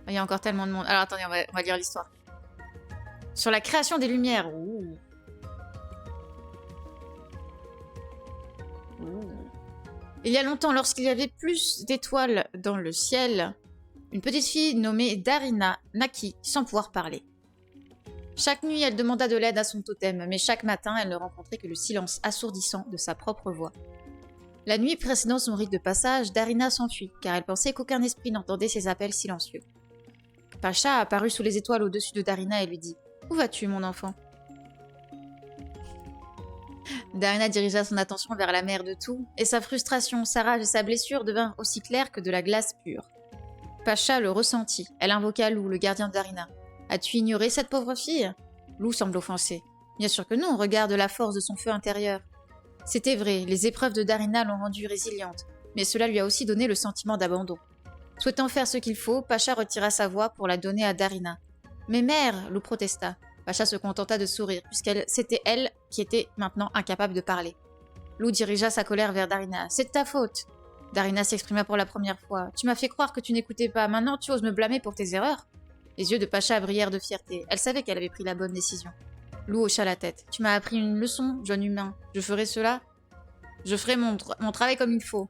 Il y a encore tellement de monde. Alors attendez, on va lire l'histoire. Sur la création des lumières. Ouh. Ouh. Il y a longtemps, lorsqu'il y avait plus d'étoiles dans le ciel, une petite fille nommée Darina naquit sans pouvoir parler. Chaque nuit, elle demanda de l'aide à son totem, mais chaque matin, elle ne rencontrait que le silence assourdissant de sa propre voix. La nuit précédant son rite de passage, Darina s'enfuit, car elle pensait qu'aucun esprit n'entendait ses appels silencieux. Pacha apparut sous les étoiles au-dessus de Darina et lui dit « Où vas-tu, mon enfant ?» Darina dirigea son attention vers la mère de tout, et sa frustration, sa rage et sa blessure devinrent aussi claires que de la glace pure. Pacha le ressentit. Elle invoqua Lou, le gardien de Darina. « As-tu ignoré cette pauvre fille ?» Lou semble offensé. « Bien sûr que non, regarde la force de son feu intérieur. » C'était vrai, les épreuves de Darina l'ont rendue résiliente, mais cela lui a aussi donné le sentiment d'abandon. Souhaitant faire ce qu'il faut, Pacha retira sa voix pour la donner à Darina. « Mais mère !» Lou protesta. Pacha se contenta de sourire, c'était elle qui était maintenant incapable de parler. Lou dirigea sa colère vers Darina. « C'est de ta faute !» Darina s'exprima pour la première fois. « Tu m'as fait croire que tu n'écoutais pas, maintenant tu oses me blâmer pour tes erreurs ?» Les yeux de Pacha brillèrent de fierté. Elle savait qu'elle avait pris la bonne décision. Lou hocha la tête. « Tu m'as appris une leçon, jeune humain. Je ferai cela. Je ferai mon travail comme il faut. »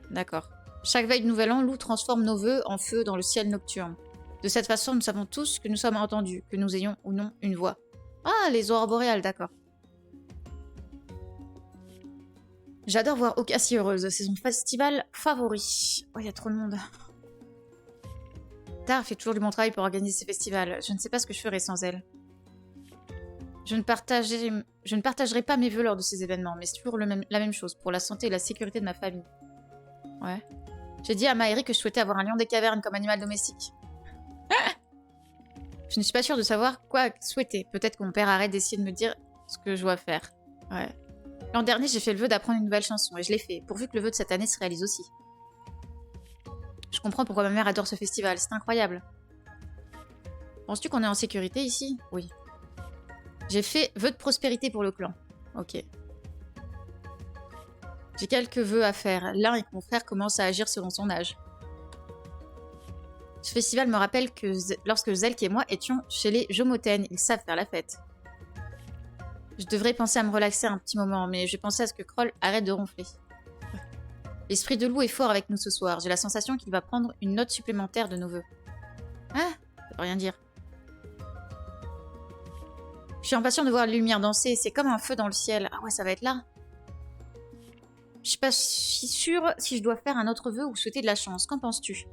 D'accord. Chaque veille de nouvel an, Lou transforme nos vœux en feu dans le ciel nocturne. De cette façon, nous savons tous que nous sommes entendus, que nous ayons ou non une voix. Ah, les aurores boréales, d'accord. J'adore voir Okassi heureuse, c'est son festival favori. Oh, il y a trop de monde. Tar fait toujours du bon travail pour organiser ces festivals. Je ne sais pas ce que je ferais sans elle. Je ne partagerai pas mes vœux lors de ces événements, mais c'est toujours la même chose, pour la santé et la sécurité de ma famille. Ouais. J'ai dit à Maëri que je souhaitais avoir un lion des cavernes comme animal domestique. Je ne suis pas sûre de savoir quoi souhaiter. Peut-être que mon père arrête d'essayer de me dire ce que je dois faire. Ouais. L'an dernier, j'ai fait le vœu d'apprendre une nouvelle chanson, et je l'ai fait, pourvu que le vœu de cette année se réalise aussi. Je comprends pourquoi ma mère adore ce festival, c'est incroyable. Penses-tu qu'on est en sécurité ici? Oui. J'ai fait vœu de prospérité pour le clan. Ok. J'ai quelques vœux à faire. L'un est que mon frère commence à agir selon son âge. Ce festival me rappelle que lorsque Zelk et moi étions chez les Jomoten, ils savent faire la fête. Je devrais penser à me relaxer un petit moment, mais je pensais à ce que Kroll arrête de ronfler. L'esprit de Lou est fort avec nous ce soir. J'ai la sensation qu'il va prendre une note supplémentaire de nos vœux. Ah, ça veut rien dire. Je suis impatient de voir les lumières danser. C'est comme un feu dans le ciel. Ah ouais, ça va être là. Je suis pas si sûre si je dois faire un autre vœu ou souhaiter de la chance. Qu'en penses-tu?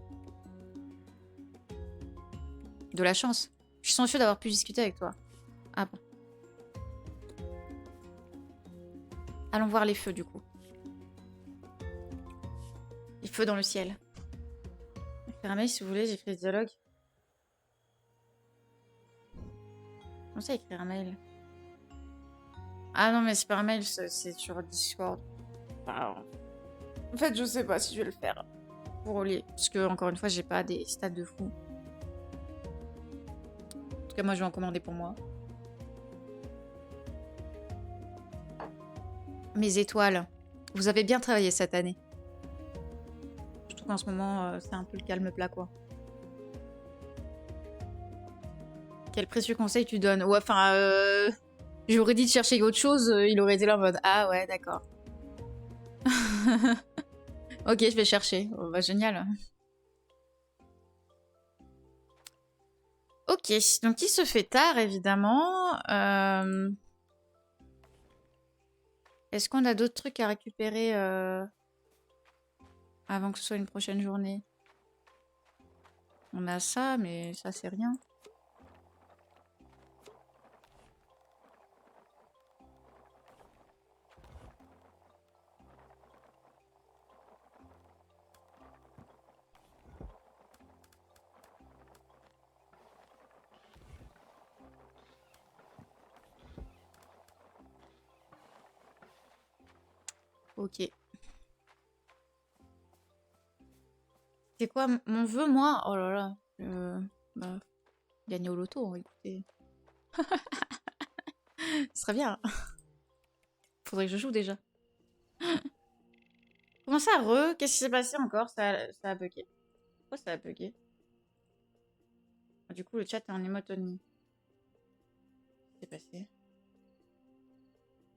De la chance. Je suis chanceux d'avoir pu discuter avec toi. Ah bon. Allons voir les feux, du coup. Les feux dans le ciel. Écrire un mail, si vous voulez, j'écris le dialogue. Comment ça, écrire un mail? Ah non, mais c'est pas un mail, c'est sur Discord. Enfin, en fait, je sais pas si je vais le faire. Pour relier. Parce que, encore une fois, j'ai pas des stats de fou. En tout cas, moi, je vais en commander pour moi. Mes étoiles. Vous avez bien travaillé cette année. Surtout qu'en ce moment, c'est un peu le calme plat, quoi. Quel précieux conseil tu donnes? Ouais, enfin, j'aurais dit de chercher autre chose, il aurait été là en mode « Ah ouais, d'accord. » Ok, je vais chercher. Oh, bah, génial. Ok, donc il se fait tard, évidemment. Est-ce qu'on a d'autres trucs à récupérer avant que ce soit une prochaine journée? On a ça, mais ça, c'est rien. Ok. C'est quoi mon vœu, moi? Oh là là. Bah, gagner au loto, écoutez. Ce serait bien. Faudrait que je joue déjà. Comment ça, Qu'est-ce qui s'est passé encore? Ça a bugué. Pourquoi ça a bugué? Du coup, le chat est en emote only. Qu'est-ce qui s'est passé?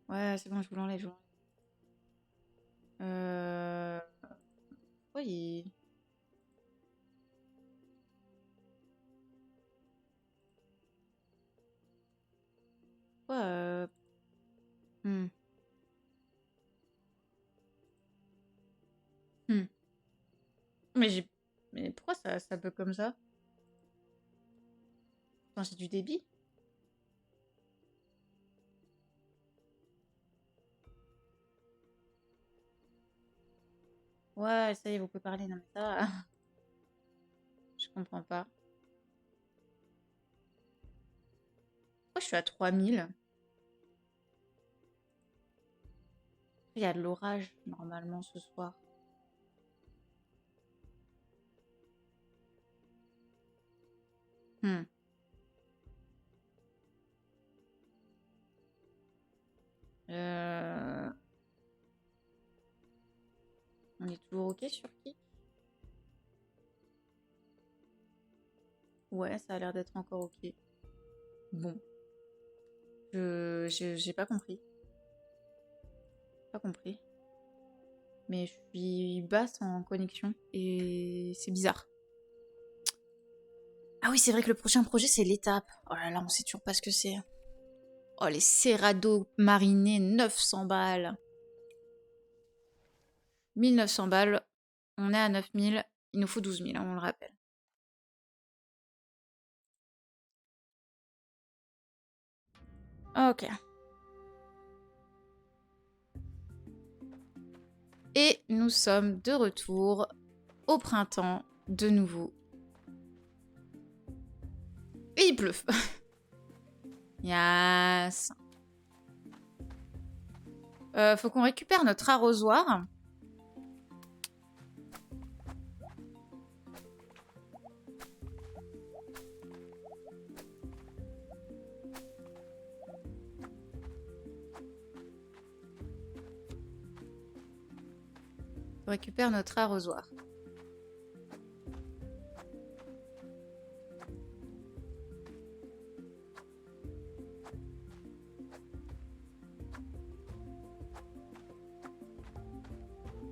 Ouais, c'est bon, je vous l'enlève, je vous l'enlève. Oui. Pourquoi hmm. Hmm. Mais pourquoi ça bug comme ça? Enfin, j'ai du débit. Ouais, ça y est, vous pouvez parler. Non, mais ça, je comprends pas. Pourquoi je suis à 3000? Il y a de l'orage, normalement, ce soir. Hmm. On est toujours ok sur qui? Ouais, ça a l'air d'être encore ok. Bon. J'ai pas compris. Pas compris. Mais je suis basse en connexion et c'est bizarre. Ah oui, c'est vrai que le prochain projet, c'est l'étape. Oh là là, on sait toujours pas ce que c'est. Oh, les Cerrado marinés, 900 balles. 1900 balles. On est à 9000. Il nous faut 12 000, on le rappelle. Ok. Et nous sommes de retour au printemps de nouveau. Et il pleut. Yes. Faut qu'on récupère notre arrosoir. On récupère notre arrosoir.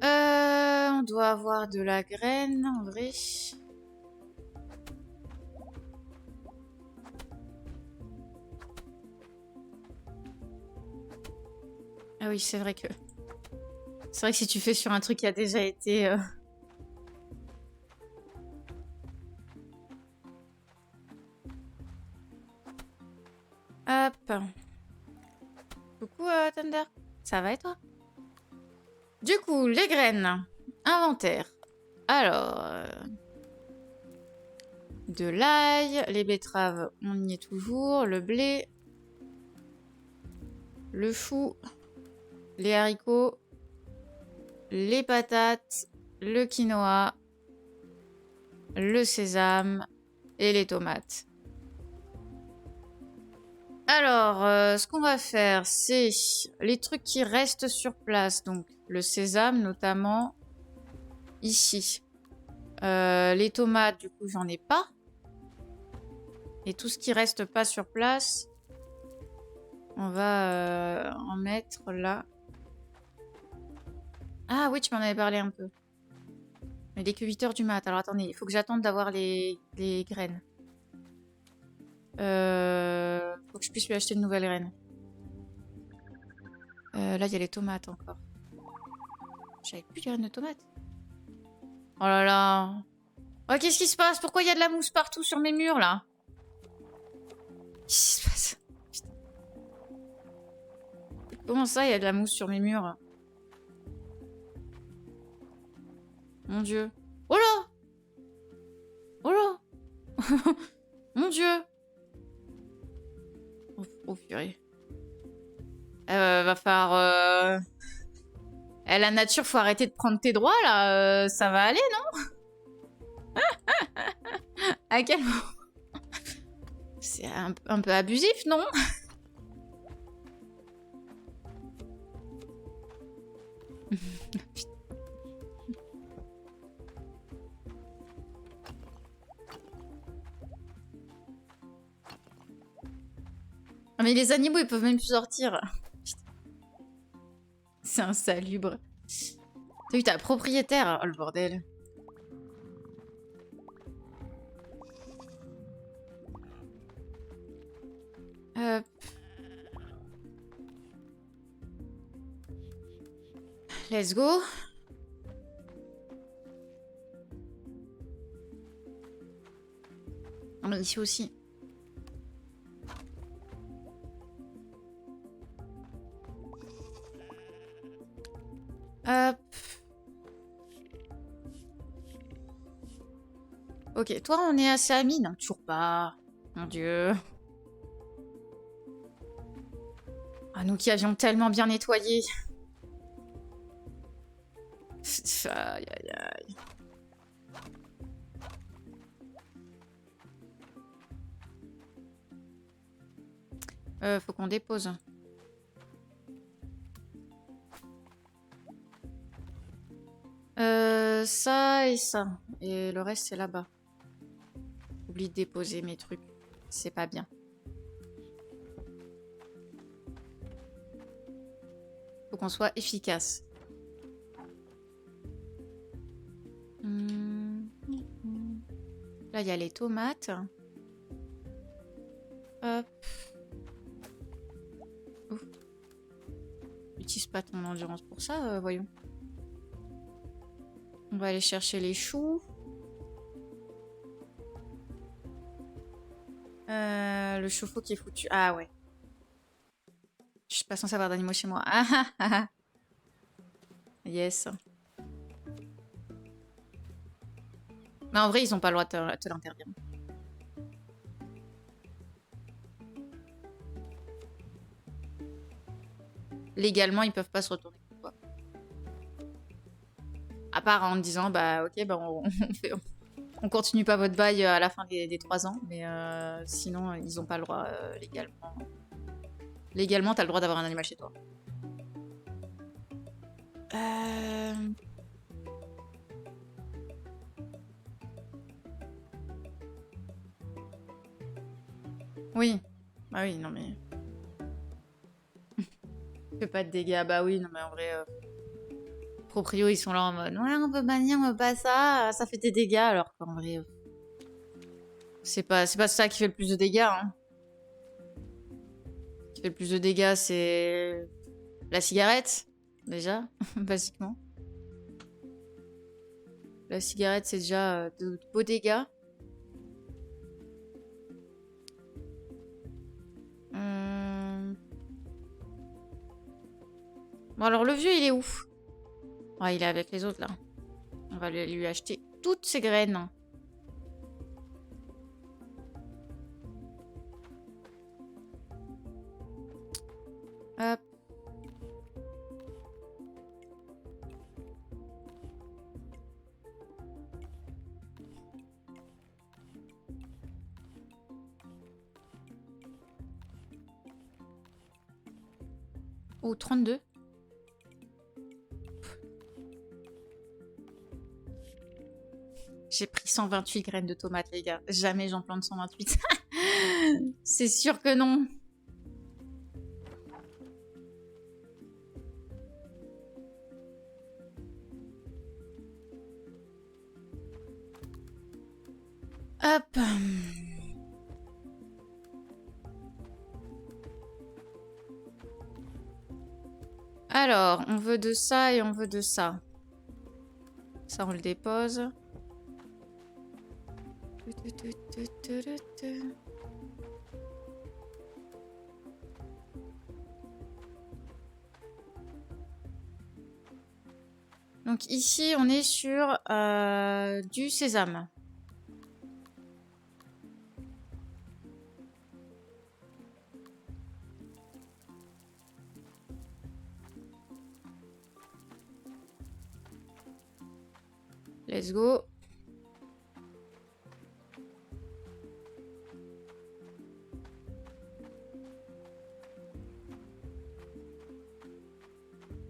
On doit avoir de la graine, en vrai. Ah oui, c'est vrai que... C'est vrai que si tu fais sur un truc qui a déjà été... Hop. Coucou Thunder. Ça va et toi? Du coup, les graines. Inventaire. Alors... de l'ail, les betteraves, on y est toujours. Le blé. Le chou. Les haricots. Les patates. Le quinoa. Le sésame. Et les tomates. Alors, ce qu'on va faire, c'est les trucs qui restent sur place. Donc, le sésame, notamment, ici. Les tomates, du coup, j'en ai pas. Et tout ce qui reste pas sur place, on va en mettre là. Ah oui, tu m'en avais parlé un peu. Mais il est que 8 h du mat. Alors, attendez, il faut que j'attende d'avoir les graines. Faut que je puisse lui acheter de nouvelles graines. Là, il y a les tomates encore. J'avais plus de graines de tomates. Oh là là. Oh, qu'est-ce qui se passe? Pourquoi il y a de la mousse partout sur mes murs, là? Qu'est-ce qui se passe? Putain. Comment ça, il y a de la mousse sur mes murs? Mon Dieu. Oh là! Oh là! Mon Dieu! Oh, purée. Va falloir... la nature, faut arrêter de prendre tes droits, là. Ça va aller, non? À quel moment? C'est un peu abusif, non? Mais les animaux, ils peuvent même plus sortir. C'est insalubre. T'as vu ta propriétaire? Oh, le bordel. Hop. Let's go. Ah, mais ici aussi. Hop. Ok, toi, on est assez amis? Non, toujours pas. Mon Dieu. Ah, nous qui avions tellement bien nettoyé. Aïe, aïe, aïe. Faut qu'on dépose. Ça et ça. Et le reste, c'est là-bas. Oublie de déposer mes trucs. C'est pas bien. Faut qu'on soit efficace. Là, il y a les tomates. Hop. Ouf. Utilise pas ton endurance pour ça, voyons. On va aller chercher les choux. Le chauffe-eau qui est foutu. Ah ouais. Je suis pas censée avoir d'animaux chez moi. Ah ah ah. Yes. Mais en vrai, ils ont pas le droit de te l'interdire. Légalement, ils peuvent pas se retourner contre toi. À part en disant, bah ok, bah on continue pas votre bail à la fin des 3 ans. Mais sinon, ils ont pas le droit légalement. Légalement, t'as le droit d'avoir un animal chez toi. Oui. Bah oui, non mais... Fais pas de dégâts. Bah oui, non mais en vrai... Proprio, ils sont là en mode... Ouais, on peut bannir, on veut pas ça. Ça fait des dégâts. Alors qu'en vrai... C'est pas ça qui fait le plus de dégâts. Hein. Ce qui fait le plus de dégâts, c'est... La cigarette. Déjà, basiquement. La cigarette, c'est déjà de beaux dégâts. Bon, alors le vieux, il est où? Ouais, il est avec les autres, là. On va lui acheter toutes ces graines. Hop. Oh, 32. J'ai pris 128 graines de tomates, les gars. Jamais j'en plante 128. C'est sûr que non. Hop. Alors, on veut de ça et on veut de ça. Ça, on le dépose. Donc ici, on est sur du sésame. Let's go.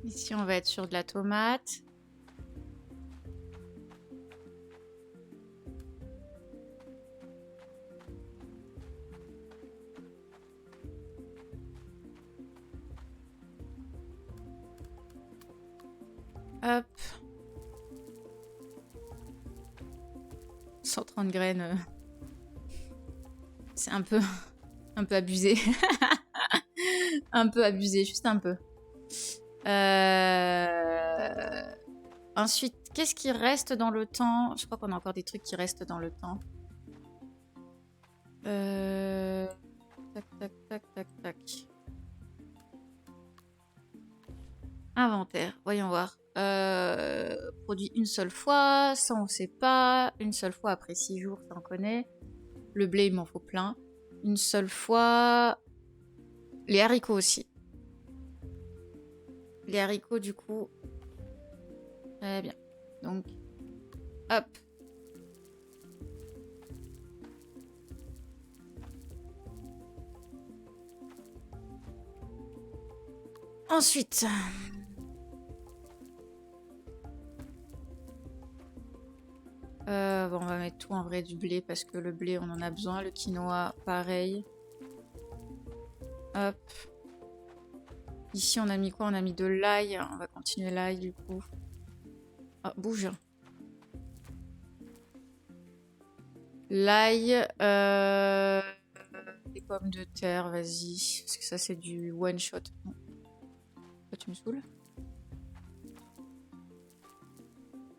Ici, on va être sur de la tomate. Hop. 130 graines. C'est un peu abusé. Un peu abusé, juste un peu. Ensuite, qu'est-ce qui reste dans le temps? Je crois qu'on a encore des trucs qui restent dans le temps. Tac, tac, tac, tac, tac. Inventaire, voyons voir. Produit une seule fois, ça on sait pas. Une seule fois après 6 jours, ça on connaît. Le blé, il m'en faut plein. Une seule fois. Les haricots aussi. Les haricots, du coup. Très bien. Donc, hop. Ensuite. Bon, on va mettre tout en vrai du blé parce que le blé, on en a besoin. Le quinoa, pareil. Hop. Ici, on a mis quoi? On a mis de l'ail. On va continuer l'ail, du coup. Ah, bouge. L'ail. Des pommes de terre, vas-y. Parce que ça, c'est du one shot. Toi, tu me saoules.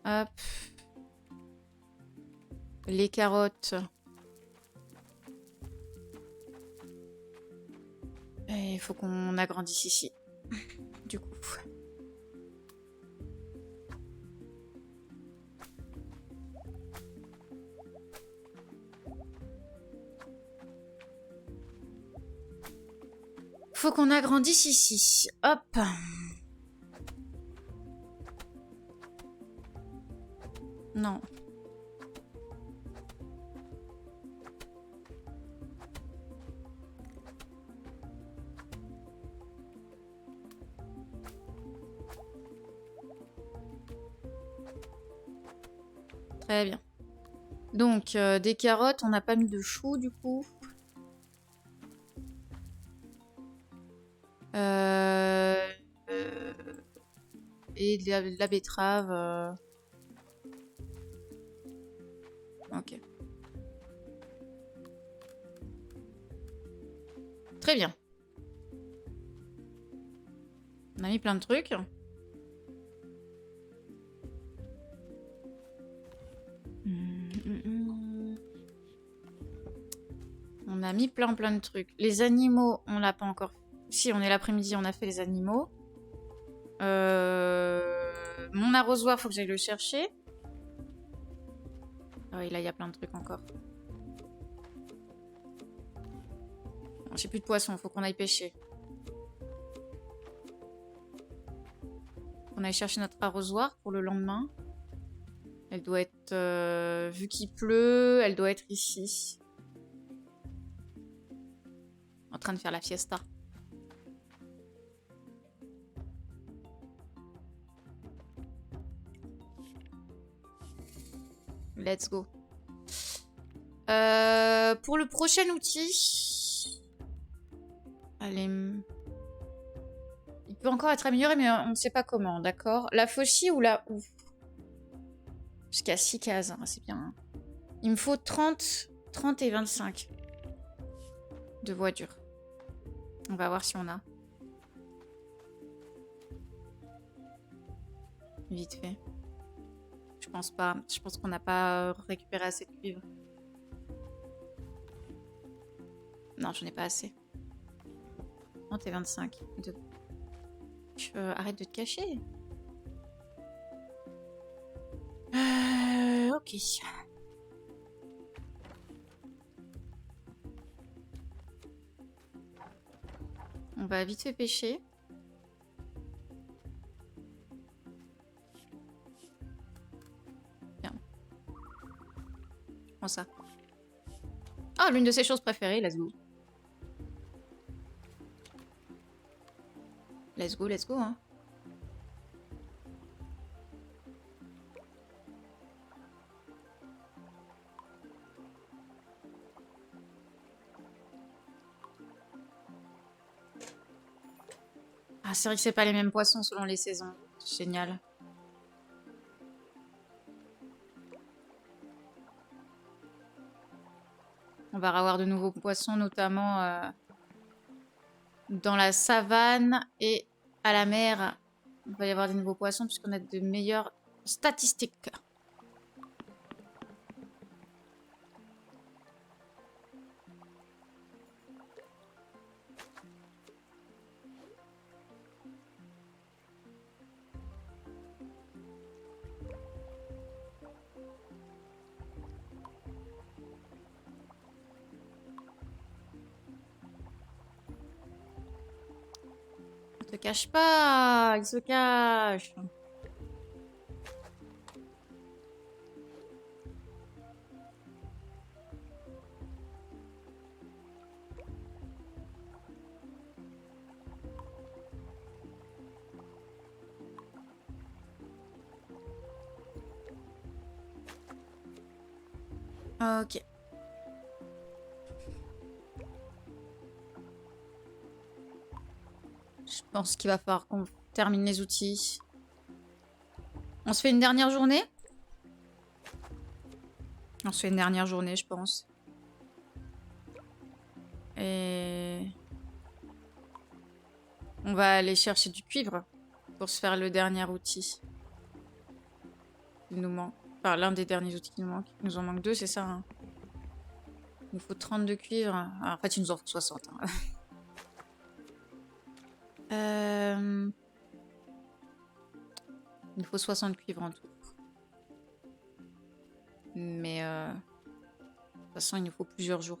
Hop. Les carottes. Et il faut qu'on agrandisse ici. Du coup. Faut qu'on agrandisse ici. Hop. Non. Très bien. Donc, des carottes, on n'a pas mis de choux du coup. Et de la betterave. Ok. Très bien. On a mis plein de trucs. On a mis plein de trucs. Les animaux, on l'a pas encore. Si, on est l'après-midi, on a fait les animaux. Mon arrosoir, faut que j'aille le chercher. Ah oui, là, il y a plein de trucs encore. Bon, j'ai plus de poissons, faut qu'on aille pêcher. On aille chercher notre arrosoir pour le lendemain. Elle doit être... vu qu'il pleut, elle doit être ici. En train de faire la fiesta. Let's go. Pour le prochain outil... Allez... Il peut encore être amélioré, mais on ne sait pas comment, d'accord? La fauchie ou la ouf? Jusqu'à 6 cases, hein, c'est bien. Hein. Il me faut 30 et 25 de voitures. On va voir si on a. Vite fait. Je pense pas. Je pense qu'on n'a pas récupéré assez de cuivre. Non, j'en ai pas assez. 30 et 25. Arrête de te cacher. Ok. On va vite fait pêcher. Bien. Je prends ça. Ah, l'une de ses choses préférées, let's go. Let's go, hein. Ah, c'est vrai que c'est pas les mêmes poissons selon les saisons. Génial. On va avoir de nouveaux poissons, notamment dans la savane et à la mer. Il va y avoir des nouveaux poissons puisqu'on a de meilleures statistiques. Il se cache pas, il se cache. Ok. Je pense qu'il va falloir qu'on termine les outils. On se fait une dernière journée? On se fait une dernière journée, je pense. Et... on va aller chercher du cuivre pour se faire le dernier outil. Il nous manque. Enfin, l'un des derniers outils qui nous manque. Il nous en manque 2, c'est ça, hein. Il nous faut 30 de cuivre. Alors, en fait, il nous en faut 60. Hein. Il nous faut 60 cuivres en tout. Mais de toute façon, il nous faut plusieurs jours.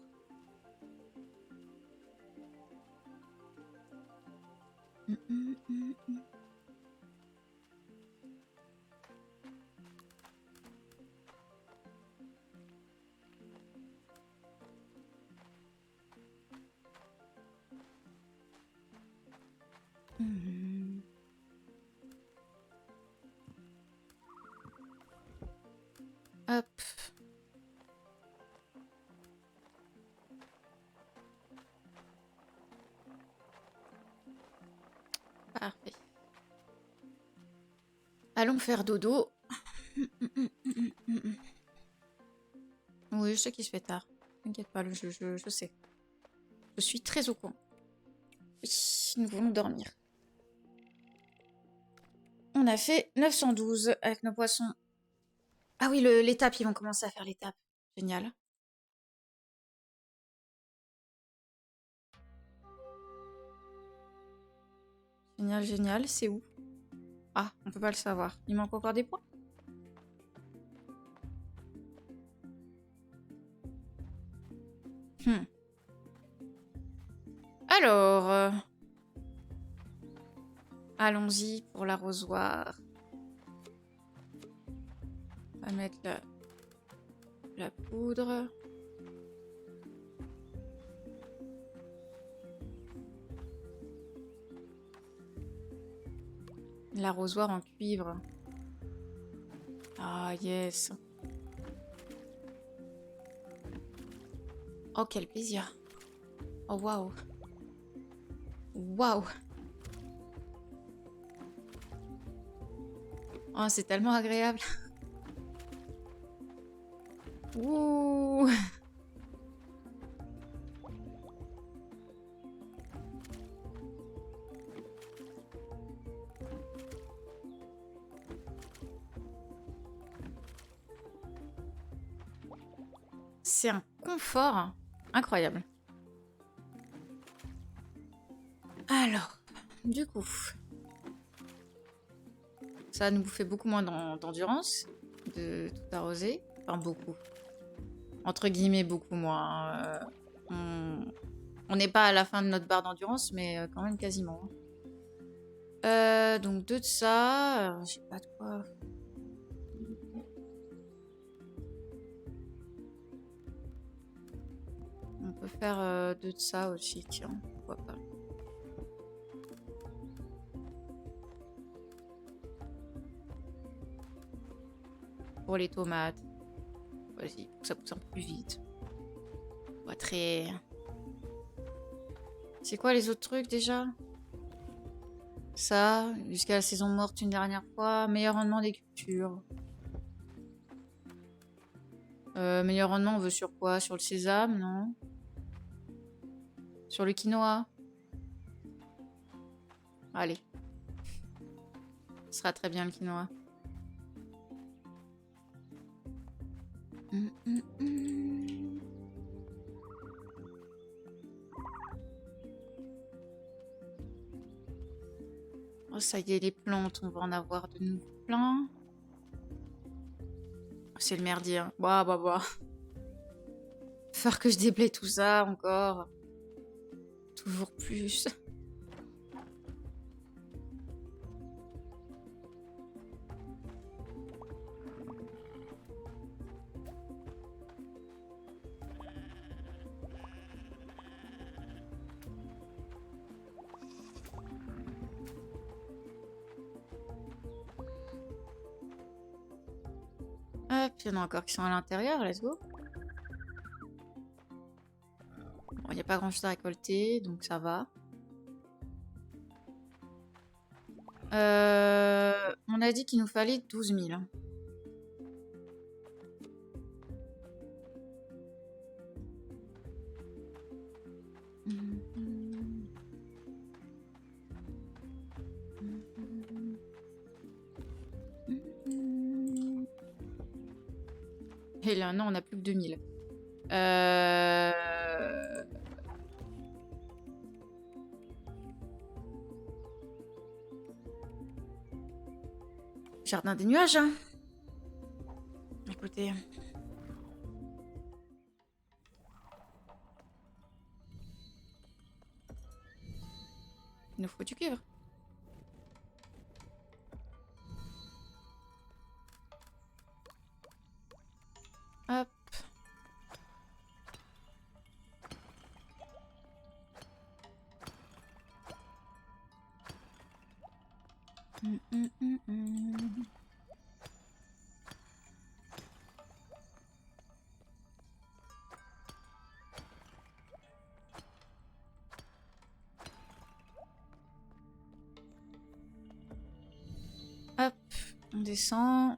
Hop. Parfait. Allons faire dodo. Oui, je sais qu'il se fait tard. T'inquiète pas, je sais. Je suis très au courant. Oui, nous voulons dormir. On a fait 912 avec nos poissons. Ah oui, l'étape, ils vont commencer à faire l'étape. Génial. Génial, génial. C'est où? Ah, on peut pas le savoir. Il manque encore des points? Alors... allons-y pour l'arrosoir. On va mettre la poudre. L'arrosoir en cuivre. Ah, yes. Oh, quel plaisir. Oh, waouh. Waouh. Oh, c'est tellement agréable. Ouh. C'est un confort incroyable. Alors, du coup, ça va nous bouffer beaucoup moins d'endurance de tout arroser. Enfin, beaucoup. Entre guillemets, beaucoup moins. On n'est pas à la fin de notre barre d'endurance, mais quand même quasiment. Donc deux de ça. Je sais pas de quoi. On peut faire deux de ça aussi, tiens. Pourquoi pas. Pour les tomates. Vas-y, pour que ça pousse un peu plus vite. Pas très... C'est quoi les autres trucs déjà? Ça, jusqu'à la saison morte une dernière fois. Meilleur rendement des cultures. Meilleur rendement, on veut sur quoi? Sur le sésame, non? Sur le quinoa? Allez. Ce sera très bien le quinoa. Oh, ça y est, les plantes, on va en avoir de nouveau plein. C'est le merdier. Hein. Bah. Faire que je déblaye tout ça encore. Toujours plus. Hop, il y en a encore qui sont à l'intérieur, let's go. Bon, il n'y a pas grand chose à récolter, donc ça va. On a dit qu'il nous fallait 12 000. Et là, non, on n'a plus que 2000. Jardin des nuages. Hein. Écoutez. Il nous faut du cuivre. Hop. Hop, on descend.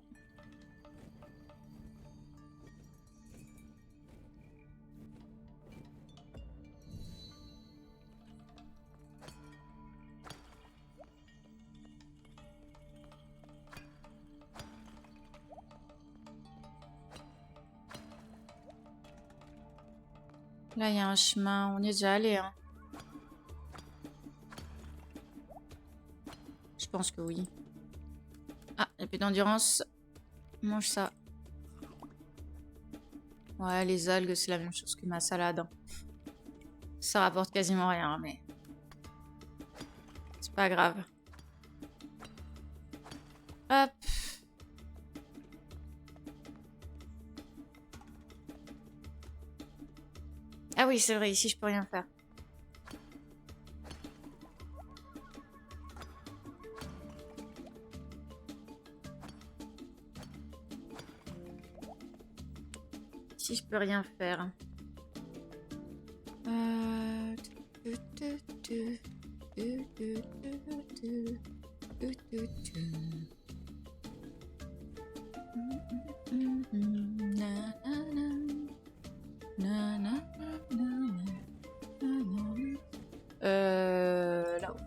Là, il y a un chemin. On y est déjà allé. Hein. Je pense que oui. Ah, il n'y a plus d'endurance. Mange ça. Ouais, les algues, c'est la même chose que ma salade. Hein. Ça rapporte quasiment rien, mais... C'est pas grave. Hop. Ah oui, c'est vrai, ici, je peux rien faire. Ici, je peux rien faire. Là-haut.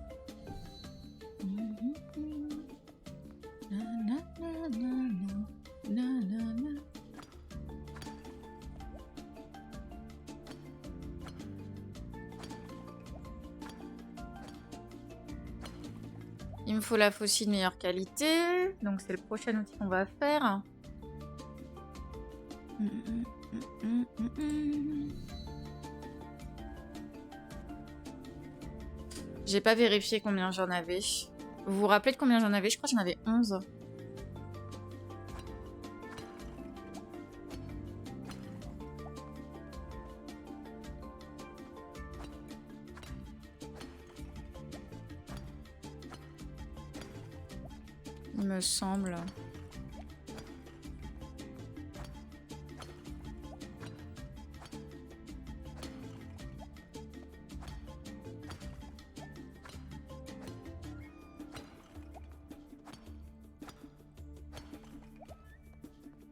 Il me faut la faucille de meilleure qualité, donc c'est le prochain outil qu'on va faire. J'ai pas vérifié combien j'en avais. Vous vous rappelez de combien j'en avais? Je crois que j'en avais 11. Il me semble.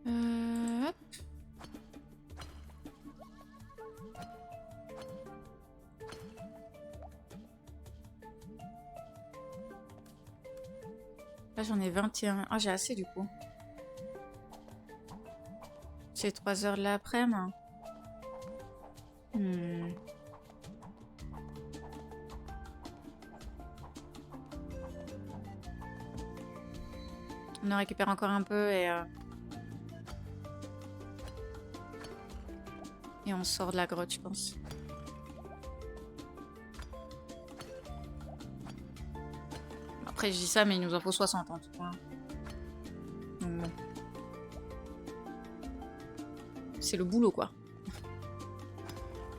Hop. Là j'en ai 21. Ah, j'ai assez du coup. C'est 3 heures de l'après-midi. On en récupère encore un peu et on sort de la grotte, je pense. Après, je dis ça, mais il nous en faut 60 en tout cas. Donc bon. C'est le boulot, quoi.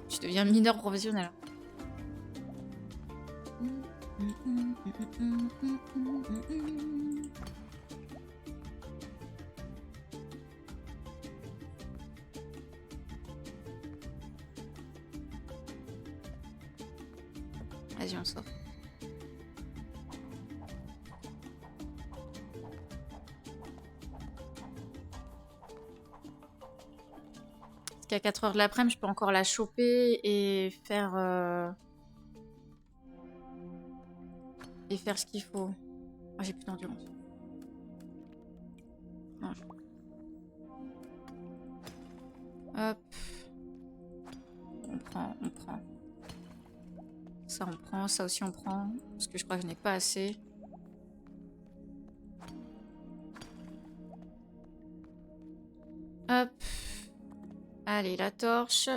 Je deviens mineur professionnel. Vas-y, on sort. Parce qu'à 4 heures de l'après-midi, je peux encore la choper et faire ce qu'il faut. Ah, j'ai plus d'endurance. Non, hop. On prend. Ça, on prend. Ça aussi, on prend. Parce que je crois que je n'ai pas assez. Hop. Allez, la torche.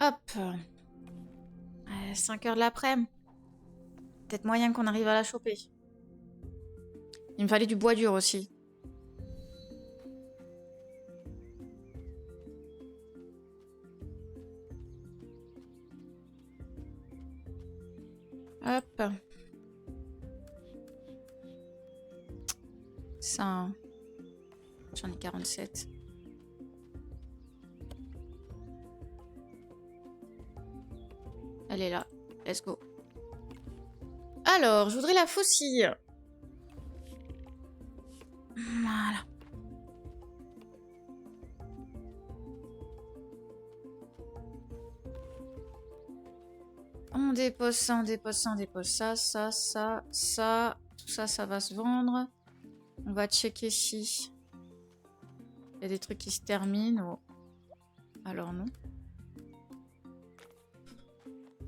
Hop. 5 heures de l'après-midi. Peut-être moyen qu'on arrive à la choper. Il me fallait du bois dur aussi. Hop. Ça. J'en ai 47. Elle est là. Let's go. Alors, je voudrais la faucille. Voilà. On dépose ça, on dépose ça, on dépose ça, ça. Tout ça, ça va se vendre. On va checker si il y a des trucs qui se terminent. Oh. Alors non.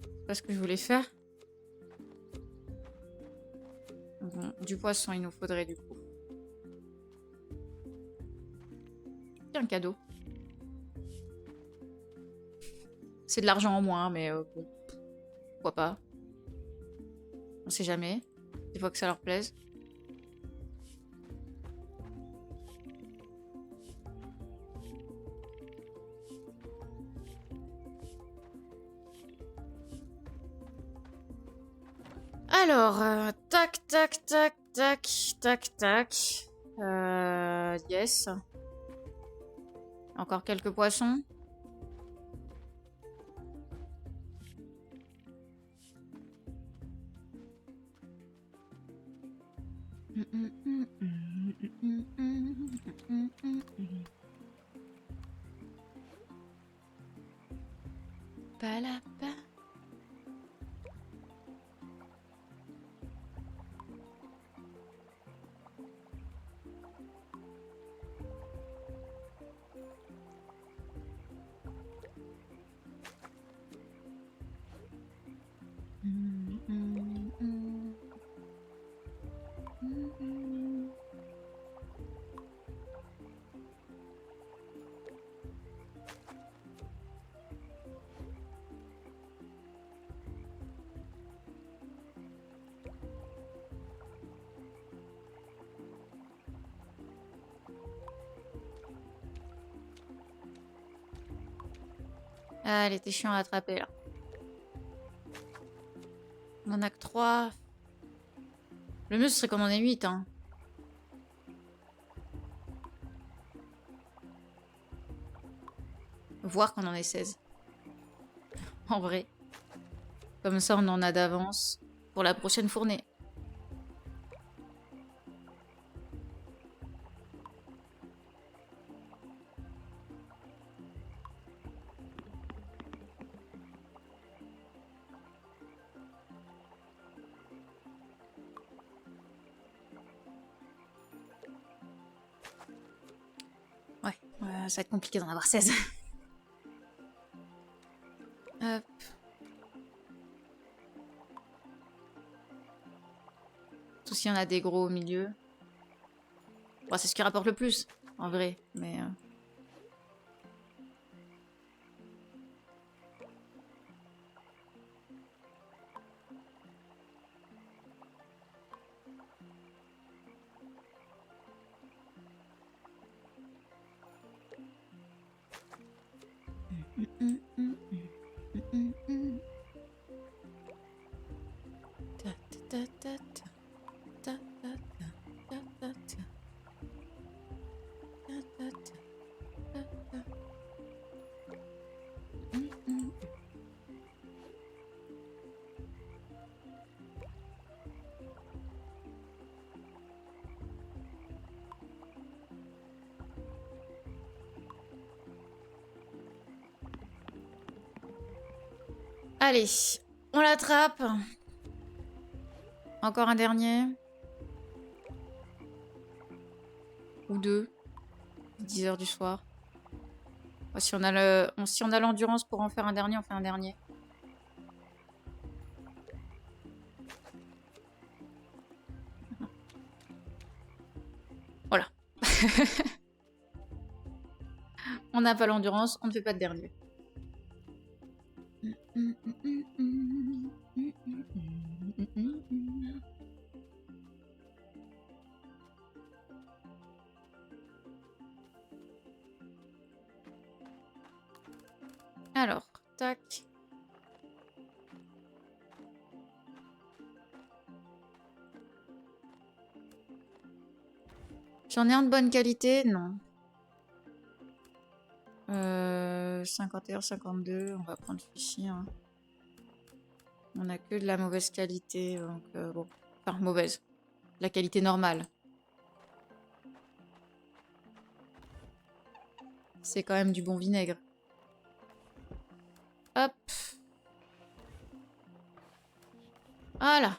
C'est pas ce que je voulais faire. Bon, du poisson, il nous faudrait du coup. Il y a un cadeau. C'est de l'argent en moins, mais bon. Pourquoi pas. On sait jamais. Il faut que ça leur plaise. Alors, tac, tac, tac, tac, tac, tac. Yes. Encore quelques poissons. Palapa. Ah, elle était chiant à attraper là. On en a que 3. Le mieux ce serait qu'on en ait 8. Hein. Voire qu'on en ait 16. En vrai. Comme ça on en a d'avance pour la prochaine fournée. Ouais, ça va être compliqué d'en avoir 16. Hop. Tout s'il y en a des gros au milieu. Bon, c'est ce qui rapporte le plus, en vrai. Mais... Allez, on l'attrape. Encore un dernier. Ou 2. 10 h du soir. Si on a l'endurance pour en faire un dernier, on fait un dernier. Voilà. On n'a pas l'endurance, on ne fait pas de dernier. Alors, tac. J'en ai un de bonne qualité? Non. 51, 52, on va prendre celui-ci. Hein. On a que de la mauvaise qualité, donc bon. Enfin, mauvaise. La qualité normale. C'est quand même du bon vinaigre. Hop. Voilà.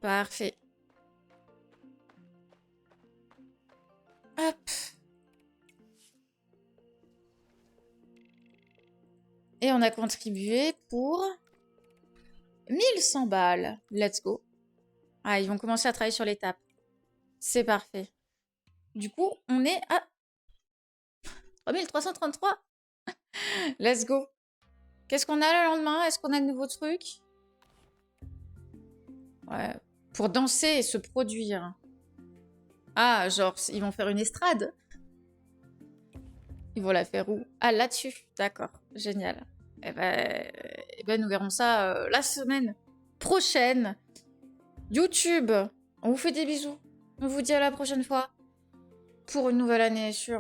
Parfait. Hop. Et on a contribué pour 1100 balles. Let's go. Ah, ils vont commencer à travailler sur l'étape. C'est parfait. Du coup, on est à 3333. Let's go. Qu'est-ce qu'on a le lendemain? Est-ce qu'on a de nouveaux trucs? Ouais. Pour danser et se produire. Ah, genre, ils vont faire une estrade. Ils vont la faire où? Ah, là-dessus. D'accord. Génial. Eh ben, nous verrons ça la semaine prochaine. YouTube, on vous fait des bisous. On vous dit à la prochaine fois pour une nouvelle année sur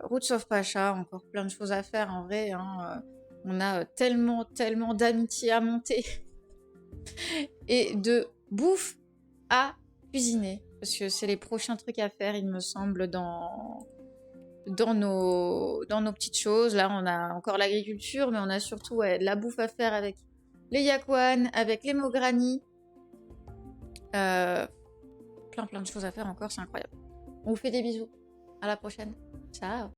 Roots of Pacha. Encore plein de choses à faire en vrai. Hein. On a tellement d'amitié à monter et de bouffe à cuisiner. Parce que c'est les prochains trucs à faire, il me semble, dans nos petites choses. Là, on a encore l'agriculture, mais on a surtout de la bouffe à faire avec les Yakwan, avec les Mograni. Plein de choses à faire encore, c'est incroyable. On vous fait des bisous. À la prochaine. Ciao.